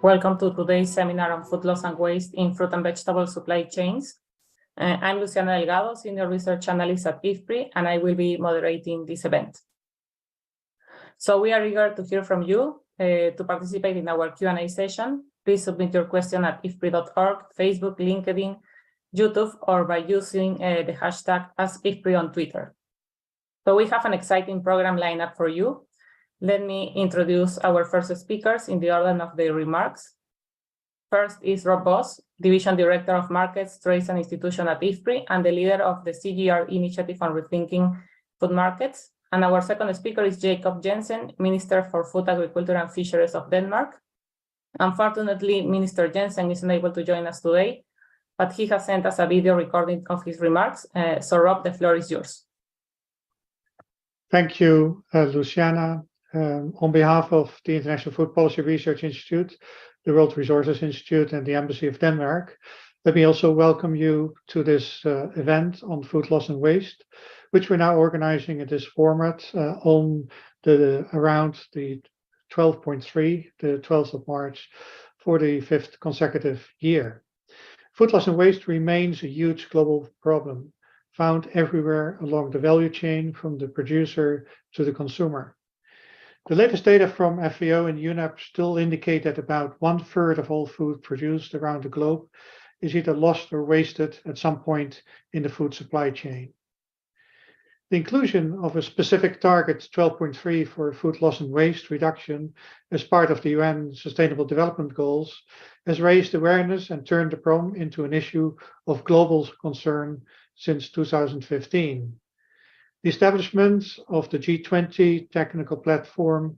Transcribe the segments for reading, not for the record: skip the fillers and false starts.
Welcome to today's seminar on food loss and waste in fruit and vegetable supply chains. I'm Luciana Delgado, Senior Research Analyst at IFPRI, and I will be moderating this event. So we are eager to hear from you. To participate in our Q&A session, please submit your question at ifpri.org, Facebook, LinkedIn, YouTube, or by using the hashtag #AskIFPRI on Twitter. So we have an exciting program lined up for you. Let me introduce our first speakers in the order of their remarks. First is Rob Boss, Division Director of Markets, Trades and Institutions at IFPRI, and the leader of the CGIAR initiative on rethinking food markets. And our second speaker is Jacob Jensen, Minister for Food, Agriculture and Fisheries of Denmark. Unfortunately, Minister Jensen is unable to join us today, but he has sent us a video recording of his remarks. So Rob, the floor is yours. Thank you, Luciana. On behalf of the International Food Policy Research Institute, the World Resources Institute, and the Embassy of Denmark, let me also welcome you to this event on food loss and waste, which we're now organizing in this format on around the 12.3, the 12th of March, for the 5th consecutive year. Food loss and waste remains a huge global problem, found everywhere along the value chain from the producer to the consumer. The latest data from FAO and UNEP still indicate that about 1/3 of all food produced around the globe is either lost or wasted at some point in the food supply chain. The inclusion of a specific target, 12.3, for food loss and waste reduction as part of the UN Sustainable Development Goals has raised awareness and turned the problem into an issue of global concern since 2015. The establishment of the G20 technical platform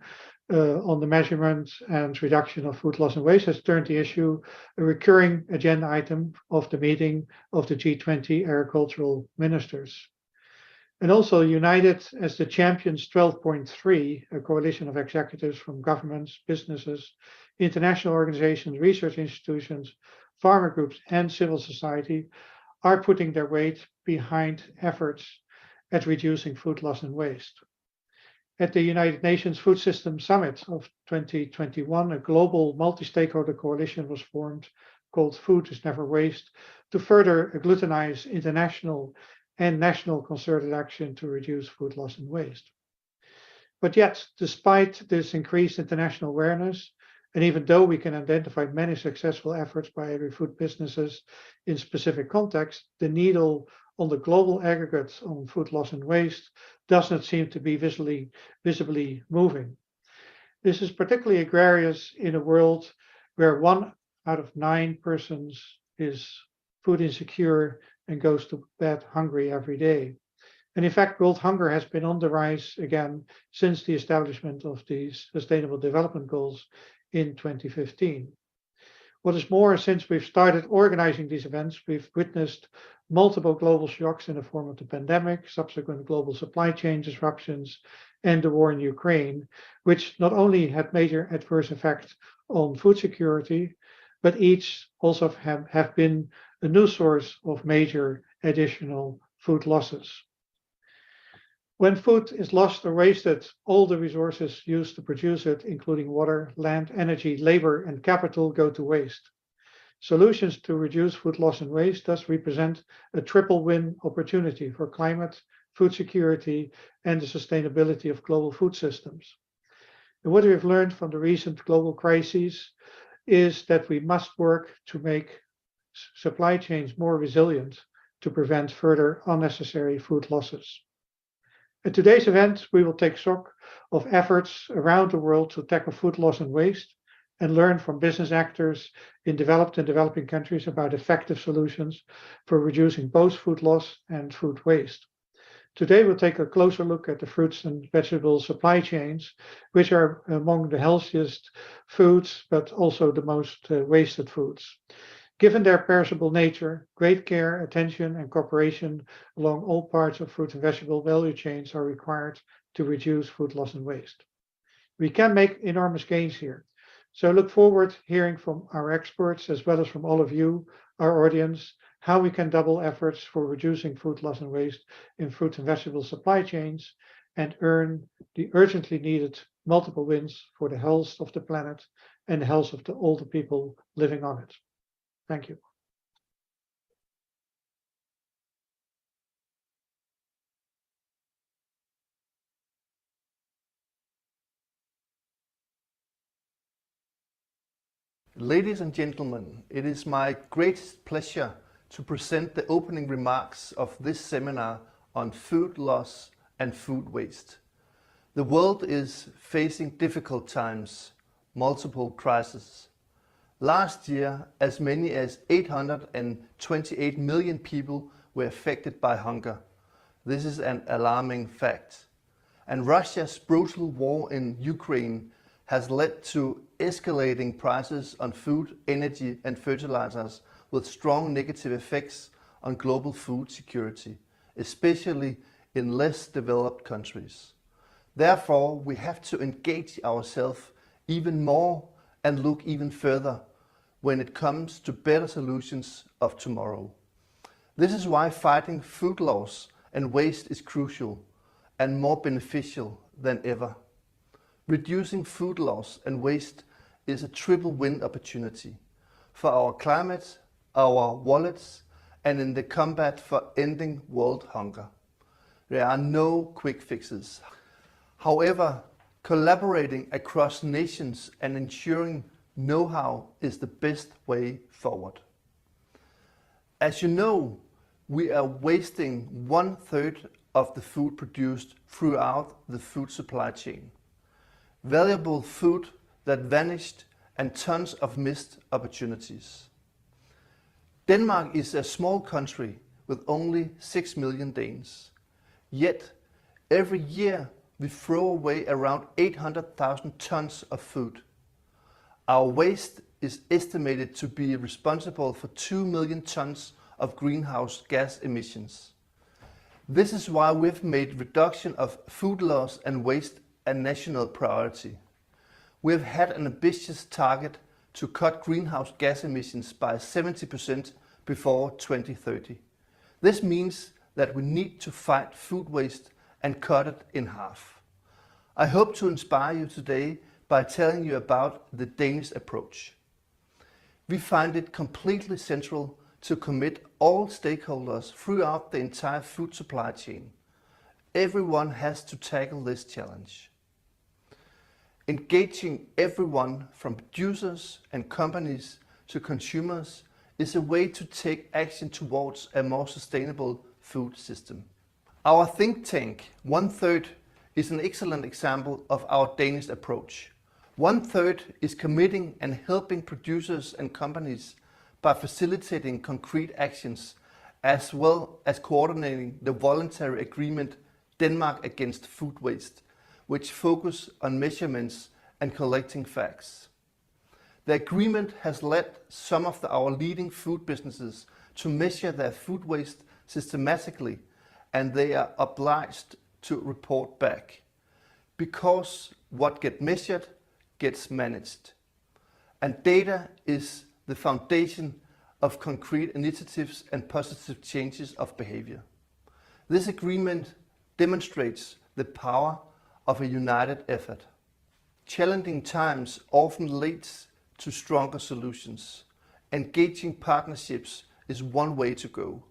on the measurement and reduction of food loss and waste has turned the issue a recurring agenda item of the meeting of the G20 agricultural ministers. And also united as the champions 12.3, a coalition of executives from governments, businesses, international organizations, research institutions, farmer groups, and civil society are putting their weight behind efforts at reducing food loss and waste. At the United Nations Food Systems Summit of 2021, a global multi-stakeholder coalition was formed called Food is Never Waste to further agglutinize international and national concerted action to reduce food loss and waste. But yet, despite this increased international awareness, and even though we can identify many successful efforts by agri-food businesses in specific contexts, the needle on the global aggregates on food loss and waste does not seem to be visibly moving. This is particularly egregious in a world where 1 out of 9 persons is food insecure and goes to bed hungry every day. And in fact, world hunger has been on the rise again since the establishment of the Sustainable Development Goals in 2015. What is more, since we've started organizing these events, we've witnessed multiple global shocks in the form of the pandemic, subsequent global supply chain disruptions, and the war in Ukraine, which not only had major adverse effects on food security, but each also have been a new source of major additional food losses. When food is lost or wasted, all the resources used to produce it, including water, land, energy, labor, and capital, go to waste. Solutions to reduce food loss and waste thus represent a triple win opportunity for climate, food security, and the sustainability of global food systems. And what we've learned from the recent global crises is that we must work to make supply chains more resilient to prevent further unnecessary food losses. At today's event, we will take stock of efforts around the world to tackle food loss and waste and learn from business actors in developed and developing countries about effective solutions for reducing both food loss and food waste. Today, we'll take a closer look at the fruits and vegetable supply chains, which are among the healthiest foods, but also the most wasted foods. Given their perishable nature, great care, attention, and cooperation along all parts of fruit and vegetable value chains are required to reduce food loss and waste. We can make enormous gains here. So I look forward to hearing from our experts, as well as from all of you, our audience, how we can double efforts for reducing food loss and waste in fruit and vegetable supply chains and earn the urgently needed multiple wins for the health of the planet and the health of all the people living on it. Thank you. Ladies and gentlemen, it is my great pleasure to present the opening remarks of this seminar on food loss and food waste. The world is facing difficult times, multiple crises. Last year, as many as 828 million people were affected by hunger. This is an alarming fact. And Russia's brutal war in Ukraine has led to escalating prices on food, energy and fertilizers with strong negative effects on global food security, especially in less developed countries. Therefore, we have to engage ourselves even more and look even further when it comes to better solutions of tomorrow. This is why fighting food loss and waste is crucial and more beneficial than ever. Reducing food loss and waste is a triple win opportunity for our climate, our wallets, and in the combat for ending world hunger. There are no quick fixes. However, collaborating across nations and ensuring know-how is the best way forward. As you know, we are wasting 1/3 of the food produced throughout the food supply chain. Valuable food that vanished and tons of missed opportunities. Denmark is a small country with only 6 million Danes. Yet, every year we throw away around 800,000 tons of food. Our waste is estimated to be responsible for 2 million tons of greenhouse gas emissions. This is why we've made reduction of food loss and waste a national priority. We have had an ambitious target to cut greenhouse gas emissions by 70% before 2030. This means that we need to fight food waste and cut it in half. I hope to inspire you today by telling you about the Danish approach. We find it completely central to commit all stakeholders throughout the entire food supply chain. Everyone has to tackle this challenge. Engaging everyone from producers and companies to consumers is a way to take action towards a more sustainable food system. Our think tank, 1/3, is an excellent example of our Danish approach. 1/3 is committing and helping producers and companies by facilitating concrete actions, as well as coordinating the voluntary agreement Denmark Against Food Waste, which focus on measurements and collecting facts. The agreement has led some of our leading food businesses to measure their food waste systematically, and they are obliged to report back, because what gets measured gets managed. And data is the foundation of concrete initiatives and positive changes of behavior. This agreement demonstrates the power of a united effort. Challenging times often leads to stronger solutions. Engaging partnerships is one way to go.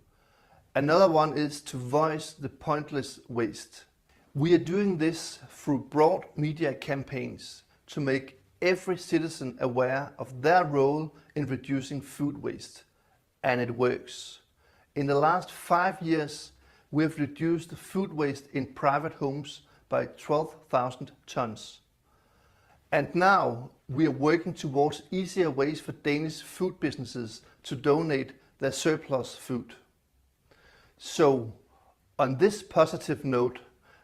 Another one is to voice the pointless waste. We are doing this through broad media campaigns to make every citizen aware of their role in reducing food waste. And it works. In the last 5 years, we have reduced food waste in private homes by 12,000 tons. And now we are working towards easier ways for Danish food businesses to donate their surplus food. So, on this positive note,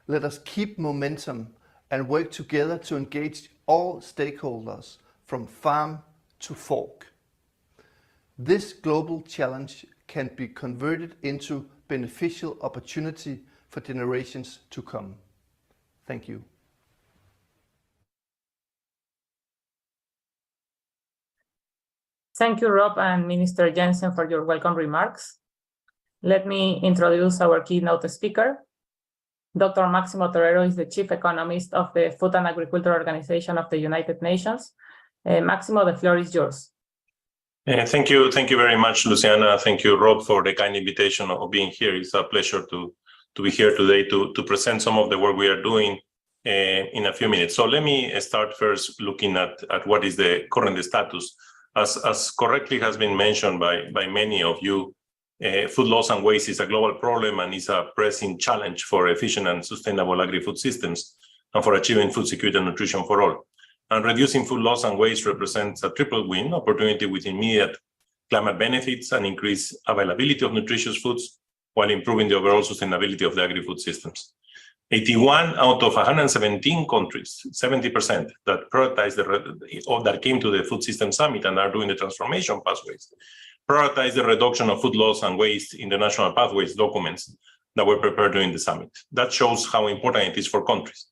let us keep momentum and work together to engage all stakeholders from farm to fork. This global challenge can be converted into beneficial opportunity for generations to come. Thank you. Thank you, Rob and Minister Jensen, for your welcome remarks. Let me introduce our keynote speaker. Dr. Maximo Torero is the Chief Economist of the Food and Agriculture Organization of the United Nations Maximo, the floor is yours. Thank you very much, Luciana. Thank you, Rob, for the kind invitation of being here. It's a pleasure to be here today to present some of the work we are doing in a few minutes. So let me start first looking at what is the current status. As correctly has been mentioned by many of you, food loss and waste is a global problem and is a pressing challenge for efficient and sustainable agri-food systems and for achieving food security and nutrition for all. And reducing food loss and waste represents a triple win opportunity with immediate climate benefits and increased availability of nutritious foods while improving the overall sustainability of the agri-food systems. 81 out of 117 countries, 70% that prioritize or that came to the Food System Summit and are doing the transformation pathways, prioritize the reduction of food loss and waste in the national pathways documents that were prepared during the summit. That shows how important it is for countries.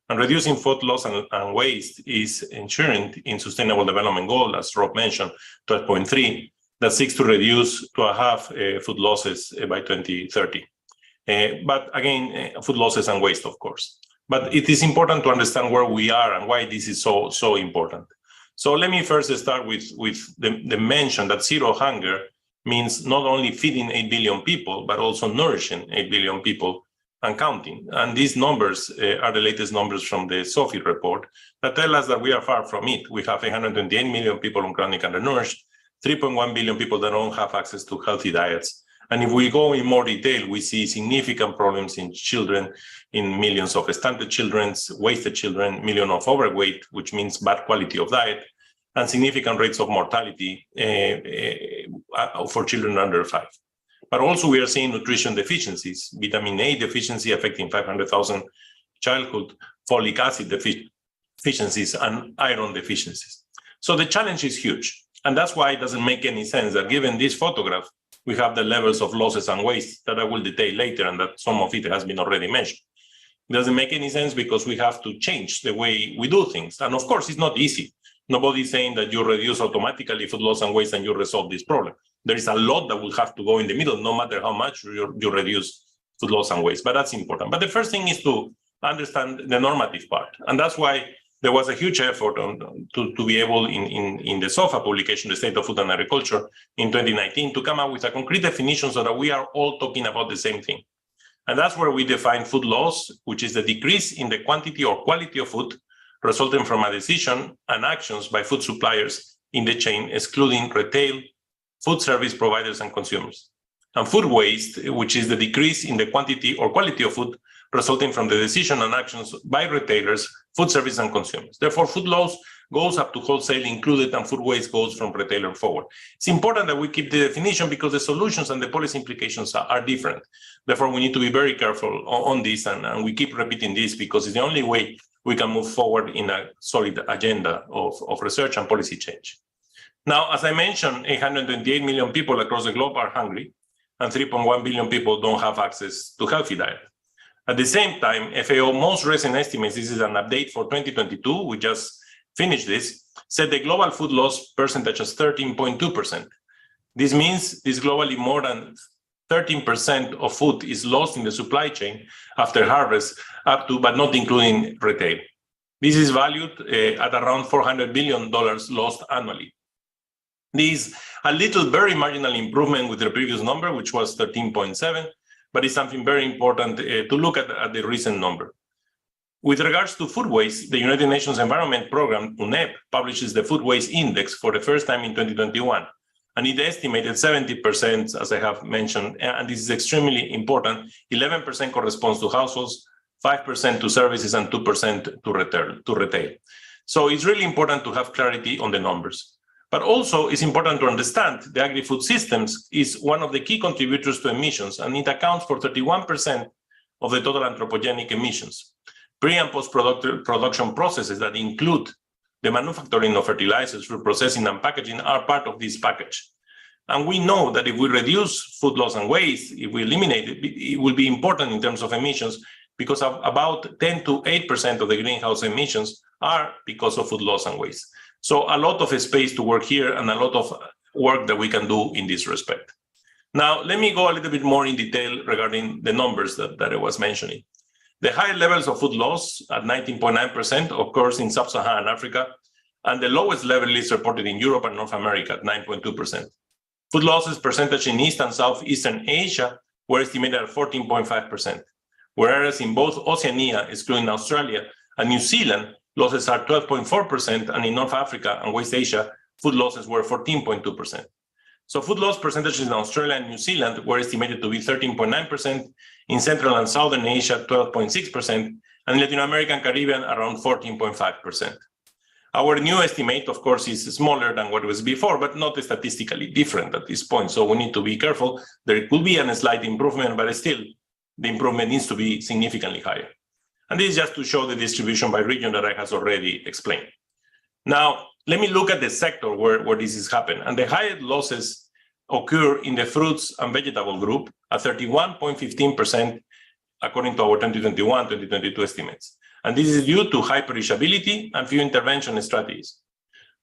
And reducing food loss and waste is ensuring in Sustainable Development Goal, as Rob mentioned, 12.3, that seeks to reduce to a half food losses by 2030. But again, food losses and waste, of course. But it is important to understand where we are and why this is so important. So let me first start with the mention that zero hunger means not only feeding 8 billion people, but also nourishing 8 billion people and counting. And these numbers are the latest numbers from the SOFI report that tell us that we are far from it. We have 128 million people on chronic undernourished, 3.1 billion people that don't have access to healthy diets. And if we go in more detail, we see significant problems in children, in millions of stunted children, wasted children, millions of overweight, which means bad quality of diet, and significant rates of mortality for children under 5. But also we are seeing nutrition deficiencies, vitamin A deficiency affecting 500,000 childhood, folic acid deficiencies, and iron deficiencies. So the challenge is huge. And that's why it doesn't make any sense that given this photograph, we have the levels of losses and waste that I will detail later, and that some of it has been already mentioned. It doesn't make any sense because we have to change the way we do things. And of course, it's not easy. Nobody's saying that you reduce automatically food loss and waste and you resolve this problem. There is a lot that will have to go in the middle, no matter how much you reduce food loss and waste, but that's important. But the first thing is to understand the normative part. And that's why there was a huge effort to be able in the SOFA publication, the State of Food and Agriculture in 2019, to come up with a concrete definition so that we are all talking about the same thing. And that's where we define food loss, which is the decrease in the quantity or quality of food resulting from a decision and actions by food suppliers in the chain, excluding retail, food service providers, and consumers. And food waste, which is the decrease in the quantity or quality of food resulting from the decision and actions by retailers, food service, and consumers. Therefore, food loss goes up to wholesale included, and food waste goes from retailer forward. It's important that we keep the definition because the solutions and the policy implications are different. Therefore, we need to be very careful on this, and we keep repeating this because it's the only way we can move forward in a solid agenda of research and policy change. Now, as I mentioned, 828 million people across the globe are hungry, and 3.1 billion people don't have access to healthy diet. At the same time, FAO most recent estimates, this is an update for 2022, we just finished this, said the global food loss percentage is 13.2%. This means this globally more than 13% of food is lost in the supply chain after harvest, up to, but not including retail. This is valued at around $400 billion lost annually. This is a little very marginal improvement with the previous number, which was 13.7, but it's something very important to look at the recent number. With regards to food waste, the United Nations Environment Programme, UNEP, publishes the Food Waste Index for the first time in 2021. And it estimated 70%, as I have mentioned, and this is extremely important, 11% corresponds to households, 5% to services, and 2% to retail. So it's really important to have clarity on the numbers. But also, it's important to understand the agri-food systems is one of the key contributors to emissions, and it accounts for 31% of the total anthropogenic emissions. Pre- and post-production processes that include the manufacturing of fertilizers, food processing, and packaging are part of this package. And we know that if we reduce food loss and waste, if we eliminate it, it will be important in terms of emissions because of about 10 to 8% of the greenhouse emissions are because of food loss and waste. So a lot of space to work here and a lot of work that we can do in this respect. Now, let me go a little bit more in detail regarding the numbers that I was mentioning. The high levels of food loss at 19.9% occurs in sub-Saharan Africa and the lowest level is reported in Europe and North America at 9.2%. Food losses percentage in East and Southeastern Asia were estimated at 14.5%, whereas in both Oceania, excluding Australia, and New Zealand, losses are 12.4%, and in North Africa and West Asia, food losses were 14.2%. So food loss percentages in Australia and New Zealand were estimated to be 13.9%, in Central and Southern Asia, 12.6%, and in Latin America and Caribbean, around 14.5%. Our new estimate, of course, is smaller than what was before, but not statistically different at this point. So we need to be careful. There could be a slight improvement, but still, the improvement needs to be significantly higher. And this is just to show the distribution by region that I have already explained. Now, let me look at the sector where this is happening. And the highest losses occur in the fruits and vegetable group at 31.15%, according to our 2021-2022 estimates. And this is due to high perishability and few intervention strategies.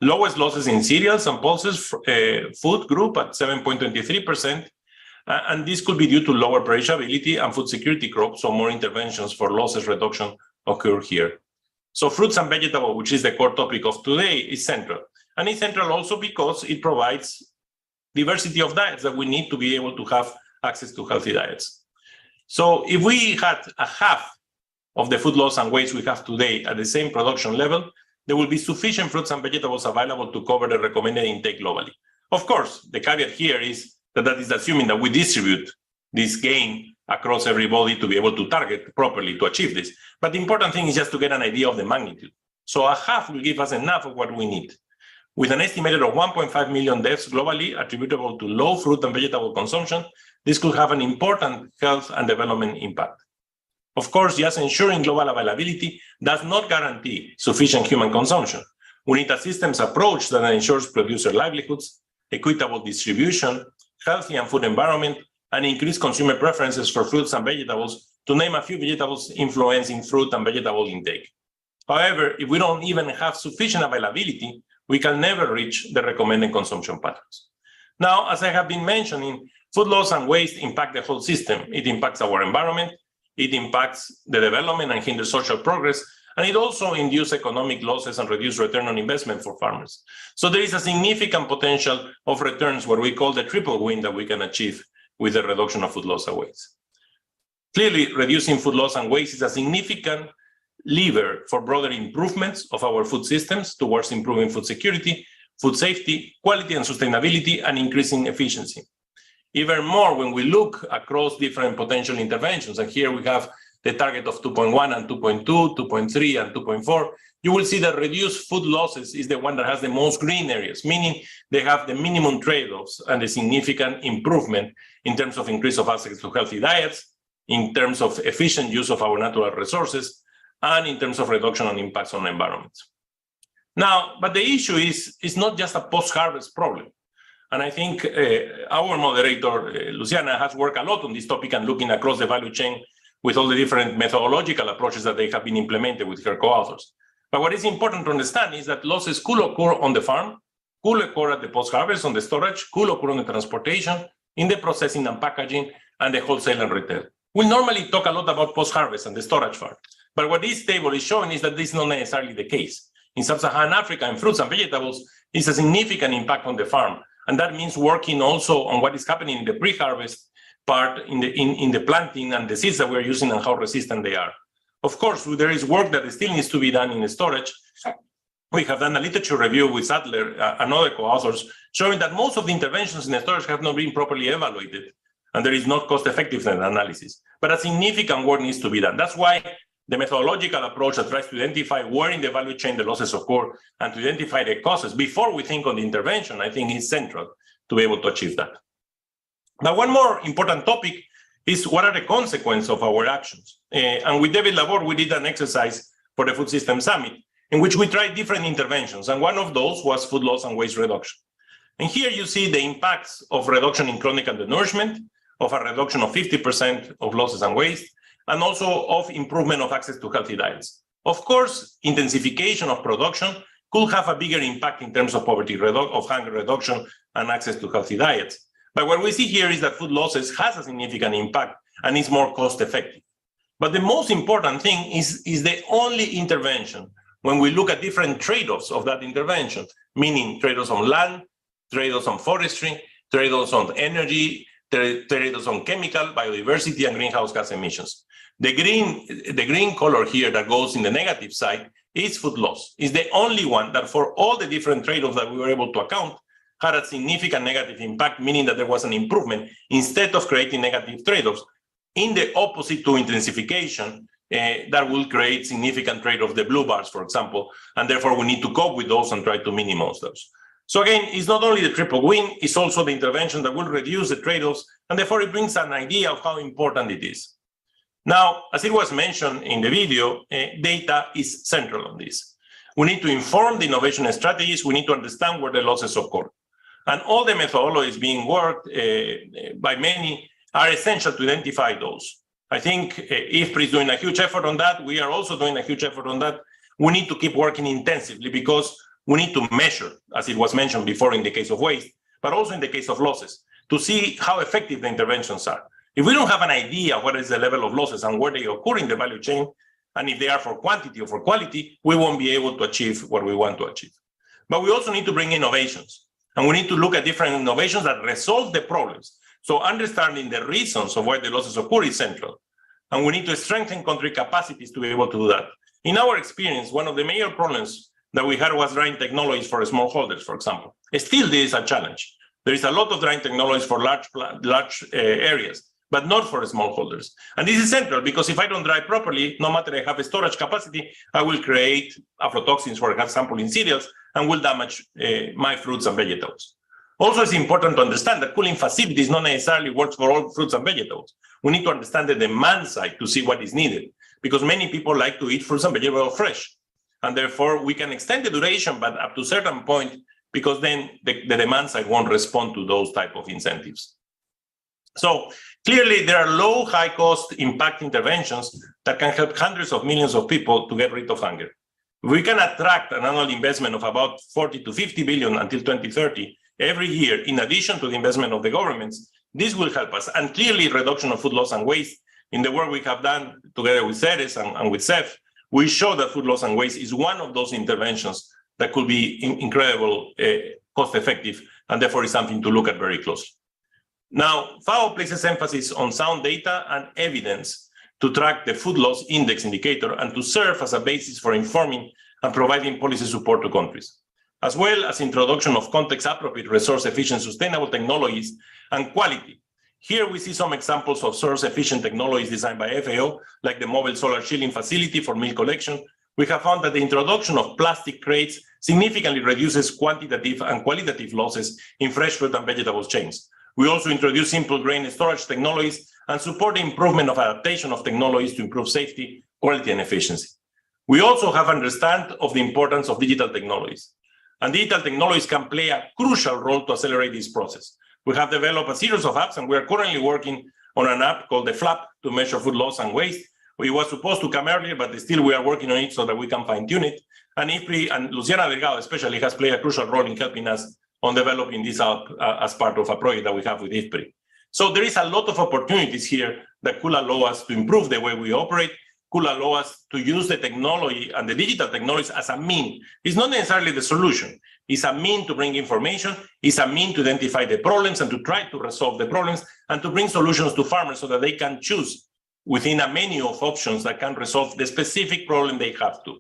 Lowest losses in cereals and pulses food group at 7.23%, and this could be due to lower perishability and food security crops, so more interventions for losses reduction occur here. So fruits and vegetables, which is the core topic of today, is central. And it's central also because it provides diversity of diets that we need to be able to have access to healthy diets. So if we had a half of the food loss and waste we have today at the same production level, there will be sufficient fruits and vegetables available to cover the recommended intake globally. Of course, the caveat here is that is assuming that we distribute this gain across everybody to be able to target properly to achieve this. But the important thing is just to get an idea of the magnitude. So a half will give us enough of what we need. With an estimated of 1.5 million deaths globally attributable to low fruit and vegetable consumption, this could have an important health and development impact. Of course, just ensuring global availability does not guarantee sufficient human consumption. We need a systems approach that ensures producer livelihoods, equitable distribution, healthy and food environment, and increased consumer preferences for fruits and vegetables, to name a few vegetables influencing fruit and vegetable intake. However, if we don't even have sufficient availability, we can never reach the recommended consumption patterns. Now, as I have been mentioning, food loss and waste impact the whole system. It impacts our environment, it impacts the development and hinders social progress, and it also induces economic losses and reduces return on investment for farmers. So there is a significant potential of returns, what we call the triple win, that we can achieve with the reduction of food loss and waste. Clearly, reducing food loss and waste is a significant lever for broader improvements of our food systems towards improving food security, food safety, quality and sustainability, and increasing efficiency. Even more when we look across different potential interventions, and here we have the target of 2.1 and 2.2, 2.3 and 2.4, you will see that reduced food losses is the one that has the most green areas, meaning they have the minimum trade-offs and a significant improvement in terms of increase of access to healthy diets, in terms of efficient use of our natural resources, and in terms of reduction on impacts on the environment. Now, but the issue is not just a post-harvest problem. And I think our moderator, Luciana, has worked a lot on this topic and looking across the value chain with all the different methodological approaches that they have been implemented with her co-authors. But what is important to understand is that losses could occur on the farm, could occur at the post-harvest, on the storage, could occur on the transportation, in the processing and packaging, and the wholesale and retail. We normally talk a lot about post-harvest and the storage part. But what this table is showing is that this is not necessarily the case. In sub-Saharan Africa, in fruits and vegetables, it's a significant impact on the farm. And that means working also on what is happening in the pre-harvest part, in the planting and the seeds that we're using and how resistant they are. Of course, there is work that still needs to be done in the storage. We have done a literature review with Sadler and other co-authors showing that most of the interventions in the storage have not been properly evaluated, and there is not cost-effectiveness analysis. But a significant work needs to be done. That's why the methodological approach that tries to identify where in the value chain the losses occur and to identify the causes before we think on the intervention, I think is central to be able to achieve that. Now, one more important topic is what are the consequences of our actions? And with David Laborde, we did an exercise for the Food System Summit in which we tried different interventions. And one of those was food loss and waste reduction. And here you see the impacts of reduction in chronic undernourishment, of a reduction of 50% of losses and waste, and also of improvement of access to healthy diets. Of course, intensification of production could have a bigger impact in terms of poverty, of hunger reduction, and access to healthy diets. But what we see here is that food losses has a significant impact and is more cost effective. But the most important thing is the only intervention when we look at different trade-offs of that intervention, meaning trade-offs on land, trade-offs on forestry, trade-offs on energy, trade-offs on chemical, biodiversity, and greenhouse gas emissions. The green color here that goes in the negative side is food loss. It's the only one that for all the different trade-offs that we were able to account had a significant negative impact, meaning that there was an improvement instead of creating negative trade-offs. In the opposite to intensification, that will create significant trade-offs, the blue bars, for example, and therefore we need to cope with those and try to minimize those. So again, it's not only the triple win, it's also the intervention that will reduce the trade-offs, and therefore it brings an idea of how important it is. Now, as it was mentioned in the video, data is central on this. We need to inform the innovation strategies, we need to understand where the losses occur. And all the methodologies being worked by many are essential to identify those. I think IFPRI is doing a huge effort on that. We are also doing a huge effort on that. We need to keep working intensively because we need to measure, as it was mentioned before in the case of waste, but also in the case of losses, to see how effective the interventions are. If we don't have an idea what is the level of losses and where they occur in the value chain, and if they are for quantity or for quality, we won't be able to achieve what we want to achieve. But we also need to bring innovations, and we need to look at different innovations that resolve the problems. So understanding the reasons of why the losses occur is central. And we need to strengthen country capacities to be able to do that. In our experience, one of the major problems that we had was drying technologies for smallholders, for example. Still, there is a challenge. There is a lot of drying technologies for large areas, but not for smallholders. And this is central because if I don't dry properly, no matter I have a storage capacity, I will create aflatoxins, for example, in cereals, and will damage my fruits and vegetables. Also, it's important to understand that cooling facilities not necessarily works for all fruits and vegetables. We need to understand the demand side to see what is needed, because many people like to eat fruits and vegetables fresh. And therefore, we can extend the duration, but up to a certain point, because then the demand side won't respond to those type of incentives. So clearly, there are low, high-cost impact interventions that can help hundreds of millions of people to get rid of hunger. We can attract an annual investment of about 40 to 50 billion until 2030 every year, in addition to the investment of the governments. This will help us. And clearly, reduction of food loss and waste, in the work we have done together with Ceres and with CEF, we show that food loss and waste is one of those interventions that could be incredible, cost-effective, and therefore is something to look at very closely. Now, FAO places emphasis on sound data and evidence to track the food loss index indicator and to serve as a basis for informing and providing policy support to countries, as well as introduction of context-appropriate, resource-efficient, sustainable technologies and quality. Here we see some examples of source-efficient technologies designed by FAO, like the mobile solar chilling facility for milk collection. We have found that the introduction of plastic crates significantly reduces quantitative and qualitative losses in fresh fruit and vegetables chains. We also introduce simple grain storage technologies and support the improvement of adaptation of technologies to improve safety, quality, and efficiency. We also have understand of the importance of digital technologies. And digital technologies can play a crucial role to accelerate this process. We have developed a series of apps, and we are currently working on an app called the FLAP to measure food loss and waste. We were supposed to come earlier, but still we are working on it so that we can fine-tune it. And IFPRI and Luciana Delgado especially has played a crucial role in helping us on developing this app as part of a project that we have with IFPRI. So there is a lot of opportunities here that could allow us to improve the way we operate, could allow us to use the technology and the digital technologies as a mean. It's not necessarily the solution. It's a mean to bring information, it's a mean to identify the problems and to try to resolve the problems and to bring solutions to farmers so that they can choose within a menu of options that can resolve the specific problem they have to.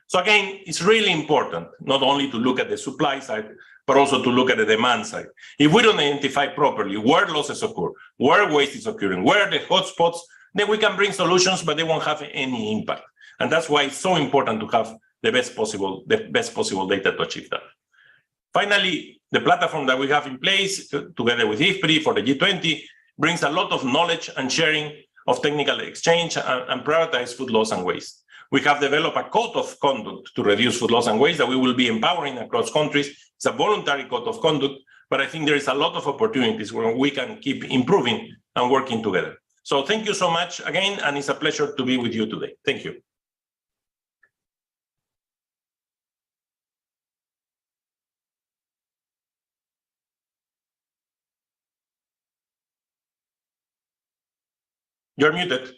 So again, it's really important not only to look at the supply side, but also to look at the demand side. If we don't identify properly where losses occur, where waste is occurring, where are the hotspots, then we can bring solutions, but they won't have any impact. And that's why it's so important to have the best possible data to achieve that. Finally, the platform that we have in place together with IFPRI for the G20 brings a lot of knowledge and sharing of technical exchange and prioritize food loss and waste. We have developed a code of conduct to reduce food loss and waste that we will be empowering across countries. It's a voluntary code of conduct, but I think there is a lot of opportunities where we can keep improving and working together. So thank you so much again, and it's a pleasure to be with you today. Thank you. You're muted.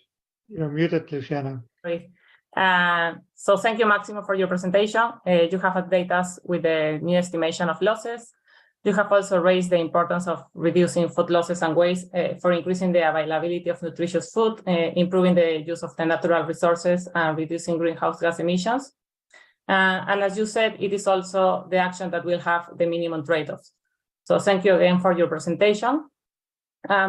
You're muted, Luciana. Great. So thank you, Maximo, for your presentation. You have updated us with the new estimation of losses. You have also raised the importance of reducing food losses and waste for increasing the availability of nutritious food, improving the use of the natural resources, and reducing greenhouse gas emissions. And as you said, it is also the action that will have the minimum trade-offs. So thank you again for your presentation.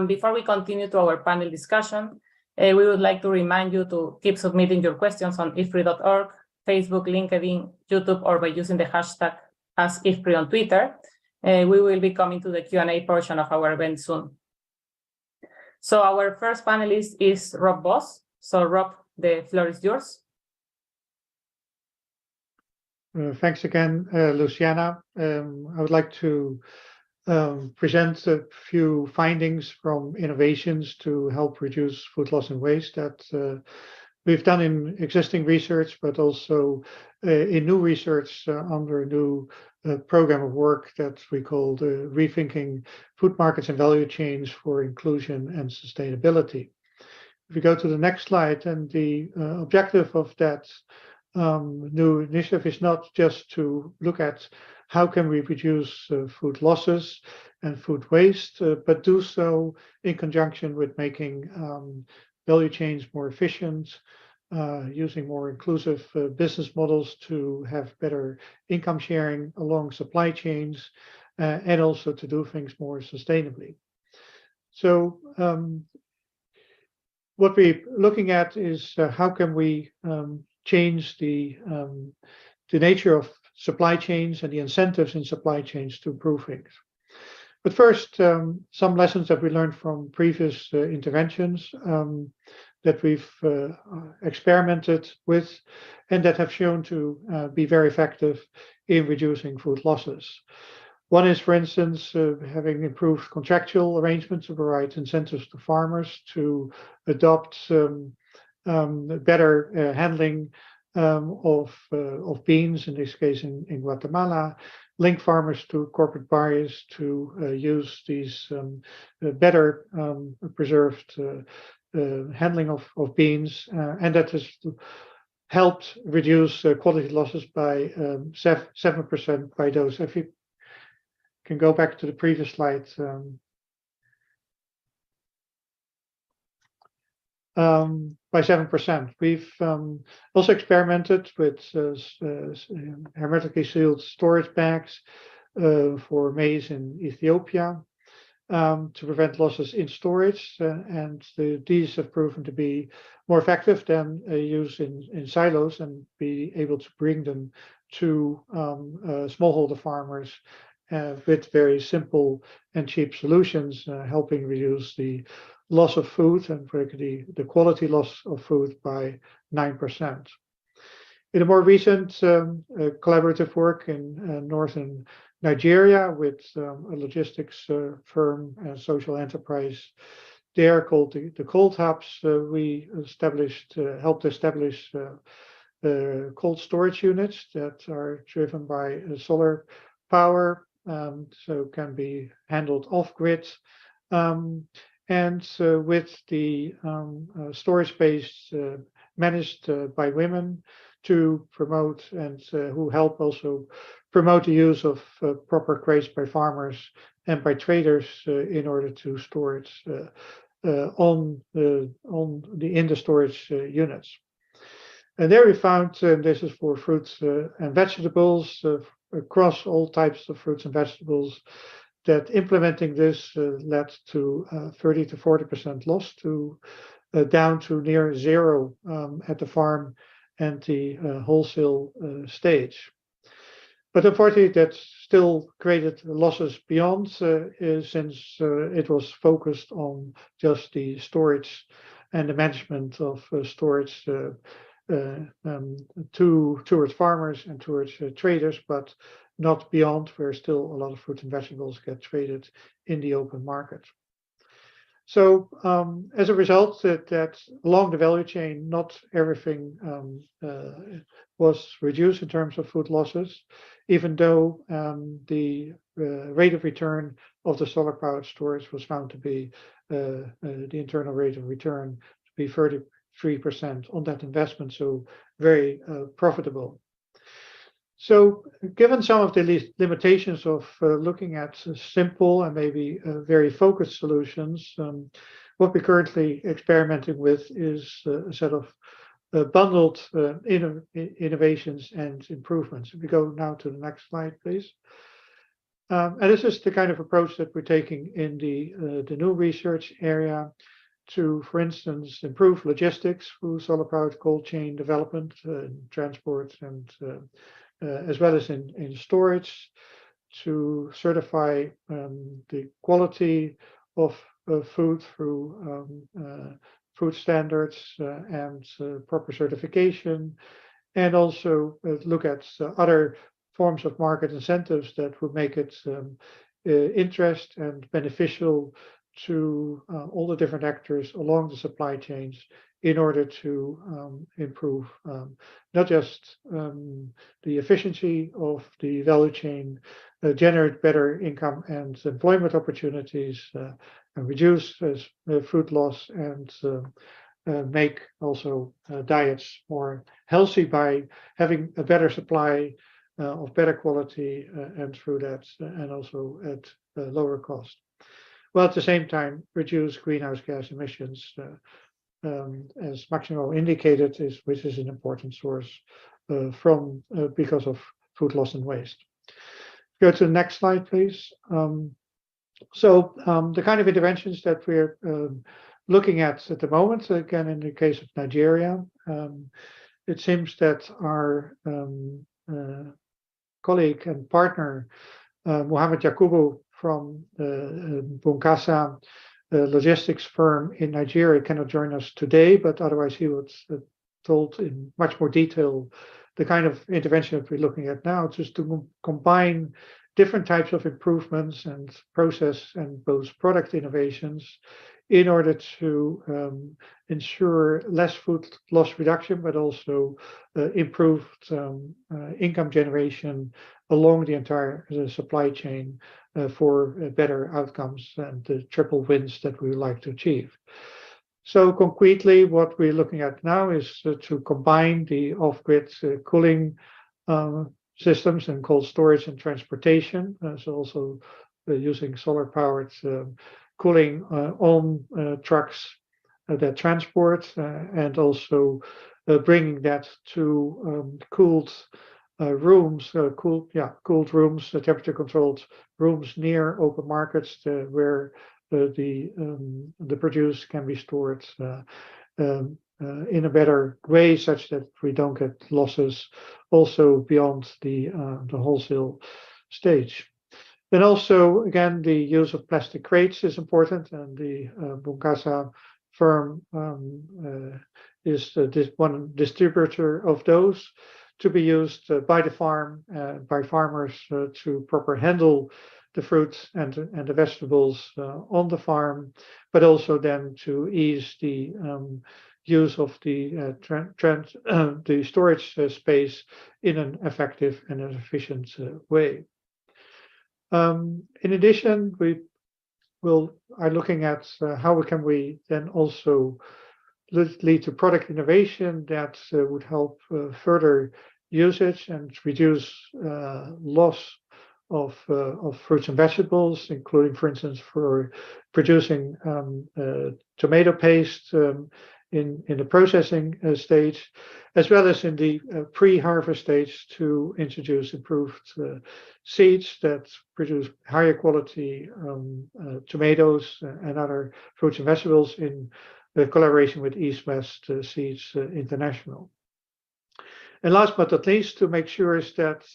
Before we continue to our panel discussion, we would like to remind you to keep submitting your questions on IFPRI.org, Facebook, LinkedIn, YouTube, or by using the hashtag #AskIFPRI on Twitter. We will be coming to the Q&A portion of our event soon. So our first panelist is Rob Boss. So Rob, the floor is yours. Thanks again, Luciana. I would like to present a few findings from innovations to help reduce food loss and waste that we've done in existing research, but also in new research under a new program of work that we call the Rethinking Food Markets and Value Chains for Inclusion and Sustainability. If we go to the next slide, and the objective of that new initiative is not just to look at how can we reduce food losses and food waste, but do so in conjunction with making value chains more efficient, using more inclusive business models to have better income sharing along supply chains, and also to do things more sustainably. So what we're looking at is how can we change the nature of supply chains and the incentives in supply chains to improve things. But first, some lessons that we learned from previous interventions that we've experimented with and that have shown to be very effective in reducing food losses. One is, for instance, having improved contractual arrangements to provide incentives to farmers to adopt better handling of beans, in this case in Guatemala, link farmers to corporate buyers to use these better preserved handling of beans, and that has helped reduce quality losses by 7% by those. If you can go back to the previous slide. By 7%. We've also experimented with hermetically sealed storage bags for maize in Ethiopia to prevent losses in storage, and these have proven to be more effective than used in silos and be able to bring them to smallholder farmers with very simple and cheap solutions, helping reduce the loss of food and particularly the quality loss of food by 9%. In a more recent collaborative work in northern Nigeria with a logistics firm and social enterprise there called the Cold Hubs, we helped establish cold storage units that are driven by solar power, so can be handled off-grid. And with the storage space managed by women to promote and who help also promote the use of proper crates by farmers and by traders in order to store it in the storage units. And there we found, and this is for fruits and vegetables, across all types of fruits and vegetables, that implementing this led to 30 to 40% loss to down to near zero at the farm and the wholesale stage. But unfortunately, that still created losses beyond, since it was focused on just the storage and the management of storage towards farmers and towards traders, but not beyond, where still a lot of fruit and vegetables get traded in the open market. So as a result, that along the value chain, not everything was reduced in terms of food losses, even though the rate of return of the solar powered storage was found to be the internal rate of return to be 33% on that investment. So very profitable. So given some of the limitations of looking at simple and maybe very focused solutions, what we're currently experimenting with is a set of bundled innovations and improvements. If we go now to the next slide, please. And this is the kind of approach that we're taking in the new research area to, for instance, improve logistics through solar-powered cold chain development, transport, and as well as in storage, to certify the quality of food through food standards and proper certification, and also look at other forms of market incentives that would make it interest and beneficial to all the different actors along the supply chains in order to improve not just the efficiency of the value chain, generate better income and employment opportunities, and reduce food loss, and make also diets more healthy by having a better supply of better quality and through that, and also at lower cost. Well, at the same time, reduce greenhouse gas emissions, as Maximo indicated, which is an important source because of food loss and waste. Go to the next slide, please. So the kind of interventions that we're looking at the moment, again, in the case of Nigeria, it seems that our colleague and partner, Mohammed Yakubu from Bunkasa, the logistics firm in Nigeria, cannot join us today, but otherwise he would told in much more detail the kind of intervention that we're looking at now, just to combine different types of improvements and process and both product innovations in order to ensure less food loss reduction, but also improved income generation along the entire supply chain for better outcomes and the triple wins that we would like to achieve. So concretely, what we're looking at now is to combine the off-grid cooling systems and cold storage and transportation, so also using solar-powered cooling on trucks that transport, and also bringing that to cooled rooms, cooled rooms, temperature-controlled rooms near open markets where the produce can be stored in a better way, such that we don't get losses also beyond the wholesale stage. Then also, again, the use of plastic crates is important, and the Bunkasa firm is one distributor of those to be used by the farm, by farmers to properly handle the fruits and the vegetables on the farm, but also then to ease the use of the storage space in an effective and an efficient way. In addition, we are looking at how can we then also lead to product innovation that would help further usage and reduce loss of fruits and vegetables, including, for instance, for producing tomato paste in the processing stage, as well as in the pre-harvest stage, to introduce improved seeds that produce higher quality tomatoes and other fruits and vegetables in collaboration with East West Seeds International. And last but not least, to make sure is that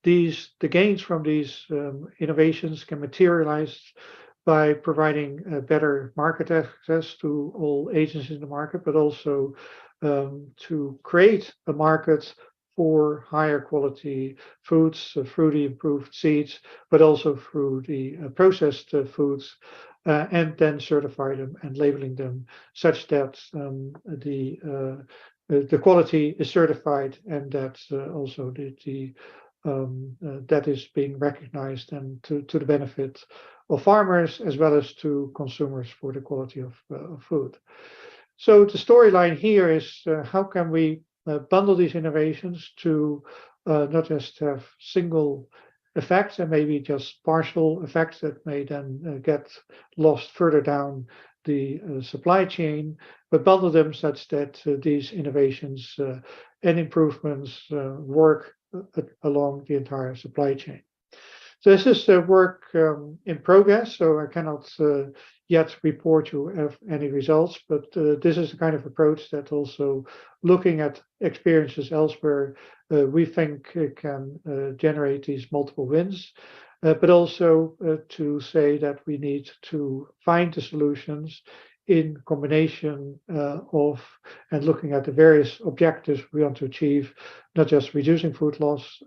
the gains from these innovations can materialize by providing better market access to all agents in the market, but also to create a market for higher quality foods, fruity improved seeds, but also through the processed foods, and then certify them and labeling them such that the quality is certified, and that also that is being recognized and to the benefit of farmers as well as to consumers for the quality of food. So the storyline here is how can we bundle these innovations to not just have single effects and maybe just partial effects that may then get lost further down the supply chain, but bundle them such that these innovations and improvements work along the entire supply chain. So this is work in progress, so I cannot yet report you of any results, but this is the kind of approach that also looking at experiences elsewhere, we think can generate these multiple wins, but also to say that we need to find the solutions in combination of and looking at the various objectives we want to achieve, not just reducing food loss,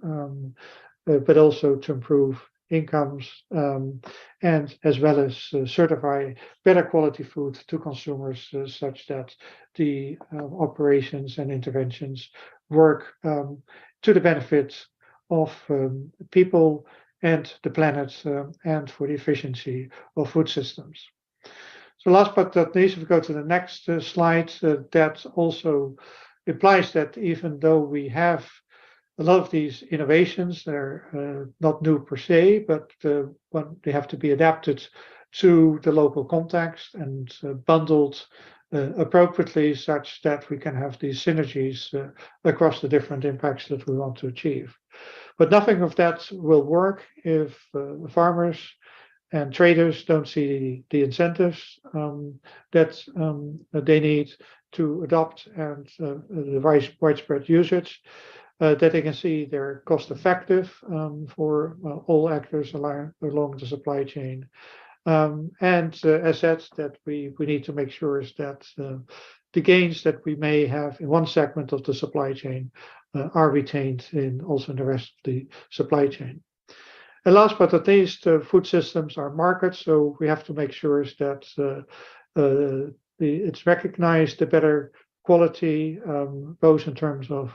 but also to improve incomes and as well as certify better quality food to consumers such that the operations and interventions work to the benefit of people and the planet and for the efficiency of food systems. So last but not least, if we go to the next slide, that also implies that even though we have a lot of these innovations, they're not new per se, but they have to be adapted to the local context and bundled appropriately such that we can have these synergies across the different impacts that we want to achieve. But nothing of that will work if farmers and traders don't see the incentives that they need to adopt and the widespread usage, that they can see they're cost effective for all actors along the supply chain. And as said, that we need to make sure is that the gains that we may have in one segment of the supply chain are retained in also in the rest of the supply chain. And last but not least, food systems are markets, so we have to make sure is that it's recognized the better quality, both in terms of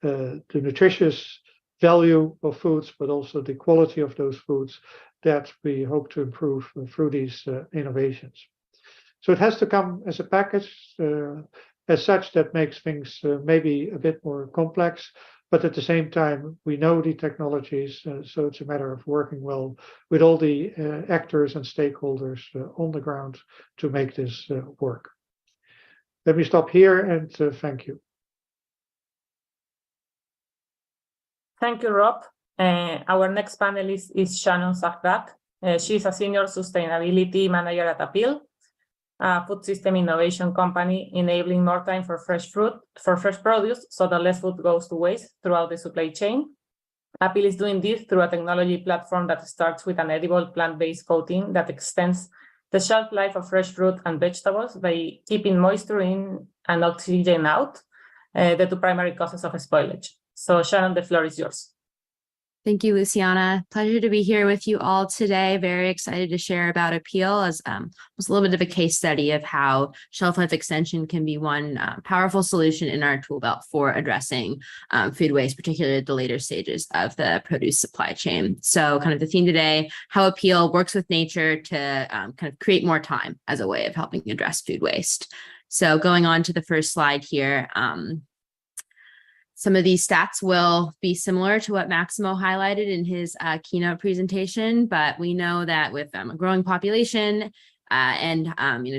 the nutritious value of foods, but also the quality of those foods that we hope to improve through these innovations. So it has to come as a package as such that makes things maybe a bit more complex, but at the same time, we know the technologies, so it's a matter of working well with all the actors and stakeholders on the ground to make this work. Let me stop here and thank you. Thank you, Rob. Our next panelist is Shannon Sajdak. She's a senior sustainability manager at Apeel, a food system innovation company enabling more time for fresh produce so that less food goes to waste throughout the supply chain. Apeel is doing this through a technology platform that starts with an edible plant-based coating that extends the shelf life of fresh fruit and vegetables by keeping moisture in and oxygen out, the two primary causes of spoilage. So Shannon, the floor is yours. Thank you, Luciana. Pleasure to be here with you all today. Very excited to share about Apeel as was a little bit of a case study of how shelf life extension can be one powerful solution in our tool belt for addressing food waste, particularly at the later stages of the produce supply chain. So kind of the theme today, how Apeel works with nature to kind of create more time as a way of helping address food waste. So going on to the first slide here, some of these stats will be similar to what Maximo highlighted in his keynote presentation, but we know that with a growing population and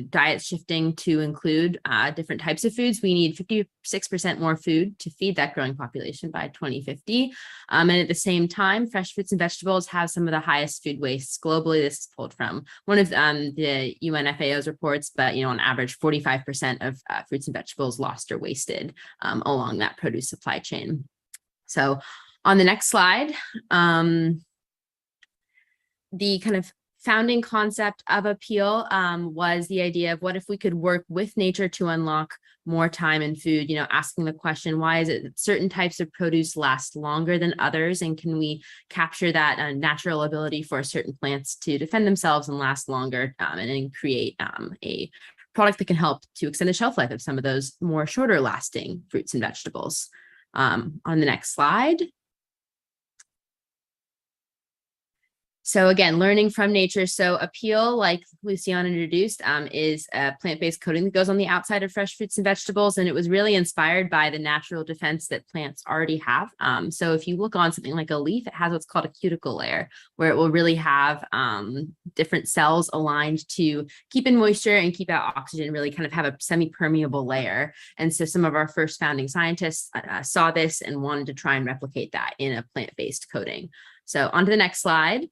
diets shifting to include different types of foods, we need 56% more food to feed that growing population by 2050. And at the same time, fresh fruits and vegetables have some of the highest food wastes globally. This is pulled from one of the UN FAO's reports, but on average, 45% of fruits and vegetables lost or wasted along that produce supply chain. So on the next slide, the kind of founding concept of Apeel was the idea of what if we could work with nature to unlock more time in food, asking the question, why is it that certain types of produce last longer than others? And can we capture that natural ability for certain plants to defend themselves and last longer and then create a product that can help to extend the shelf life of some of those more shorter lasting fruits and vegetables? On the next slide. So again, learning from nature. So Apeel, like Luciana introduced, is a plant-based coating that goes on the outside of fresh fruits and vegetables. And it was really inspired by the natural defense that plants already have. So if you look on something like a leaf, it has what's called a cuticle layer, where it will really have different cells aligned to keep in moisture and keep out oxygen, really kind of have a semi-permeable layer. And so some of our first founding scientists saw this and wanted to try and replicate that in a plant-based coating. So on to the next slide.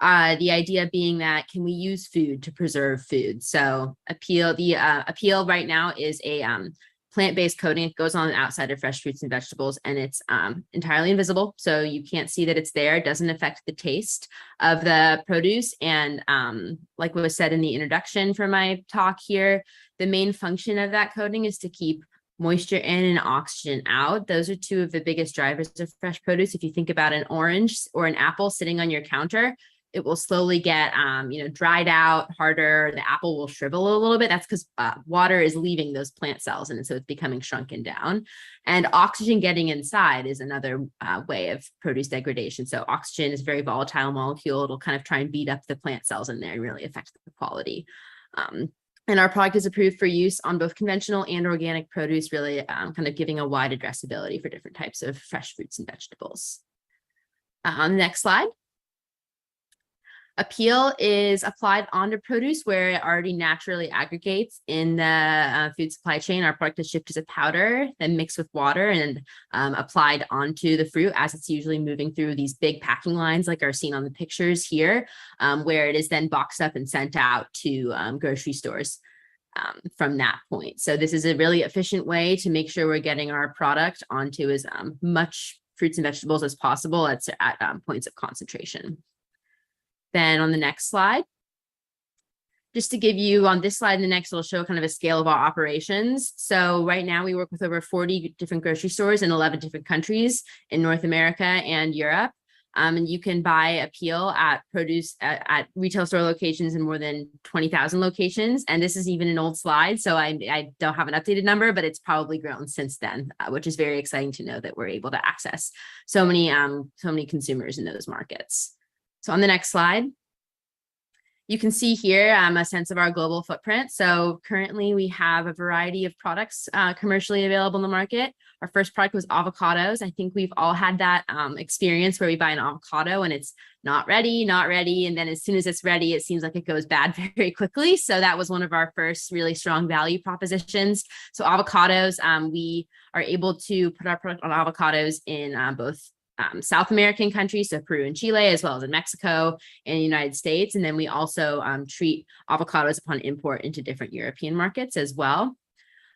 The idea being that, can we use food to preserve food? So Apeel, Apeel right now is a plant-based coating. It goes on the outside of fresh fruits and vegetables, and it's entirely invisible. So you can't see that it's there. It doesn't affect the taste of the produce. And like was said in the introduction for my talk here, the main function of that coating is to keep moisture in and oxygen out. Those are two of the biggest drivers of fresh produce. If you think about an orange or an apple sitting on your counter, it will slowly get, dried out, harder. The apple will shrivel a little bit. That's because water is leaving those plant cells, and so it's becoming shrunken down. And oxygen getting inside is another way of produce degradation. So oxygen is a very volatile molecule. It'll kind of try and beat up the plant cells in there and really affect the quality. And our product is approved for use on both conventional and organic produce, really kind of giving a wide addressability for different types of fresh fruits and vegetables. On the next slide. Apeel is applied onto produce where it already naturally aggregates in the food supply chain. Our product is shipped as a powder, then mixed with water and applied onto the fruit as it's usually moving through these big packing lines like are seen on the pictures here, where it is then boxed up and sent out to grocery stores from that point. So this is a really efficient way to make sure we're getting our product onto as much fruits and vegetables as possible at points of concentration. Then on the next slide, just to give you on this slide and the next, it'll show kind of a scale of our operations. So right now we work with over 40 different grocery stores in 11 different countries in North America and Europe. And you can buy Apeel at at retail store locations in more than 20,000 locations. And this is even an old slide, so I don't have an updated number, but it's probably grown since then, which is very exciting to know that we're able to access so many consumers in those markets. So on the next slide, you can see here a sense of our global footprint. So currently we have a variety of products commercially available in the market. Our first product was avocados. I think we've all had that experience where we buy an avocado and it's not ready. And then as soon as it's ready, it seems like it goes bad very quickly. So that was one of our first really strong value propositions. So avocados, we are able to put our product on avocados in both South American countries, so Peru and Chile, as well as in Mexico and the United States. And then we also treat avocados upon import into different European markets as well.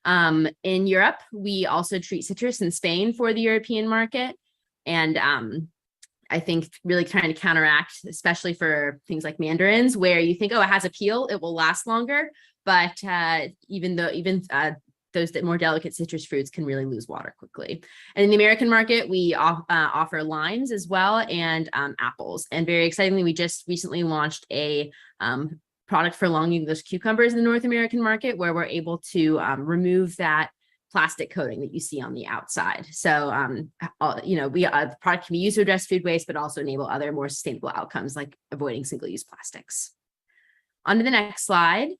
In Europe, we also treat citrus in Spain for the European market. And I think really trying to counteract, especially for things like mandarins, where you think, oh, it has Apeel, it will last longer. But even those more delicate citrus fruits can really lose water quickly. And in the American market, we offer limes as well and apples. And very excitingly, we just recently launched a product for long English cucumbers in the North American market, where we're able to remove that plastic coating that you see on the outside. So, the product can be used to address food waste, but also enable other more sustainable outcomes like avoiding single-use plastics. On to the next slide.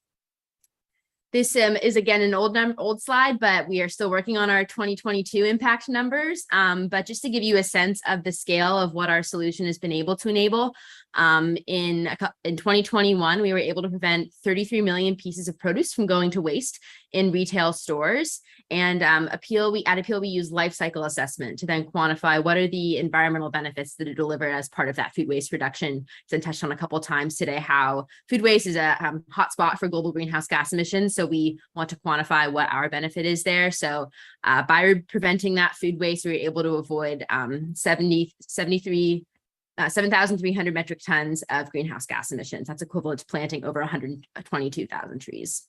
This is, again, an old slide, but we are still working on our 2022 impact numbers. But just to give you a sense of the scale of what our solution has been able to enable, in 2021, we were able to prevent 33 million pieces of produce from going to waste in retail stores. And Apeel, we use life cycle assessment to then quantify what are the environmental benefits that are delivered as part of that food waste reduction. It's been touched on a couple of times today how food waste is a hotspot for global greenhouse gas emissions. So we want to quantify what our benefit is there. So by preventing that food waste, we were able to avoid 7,300 metric tons of greenhouse gas emissions. That's equivalent to planting over 122,000 trees.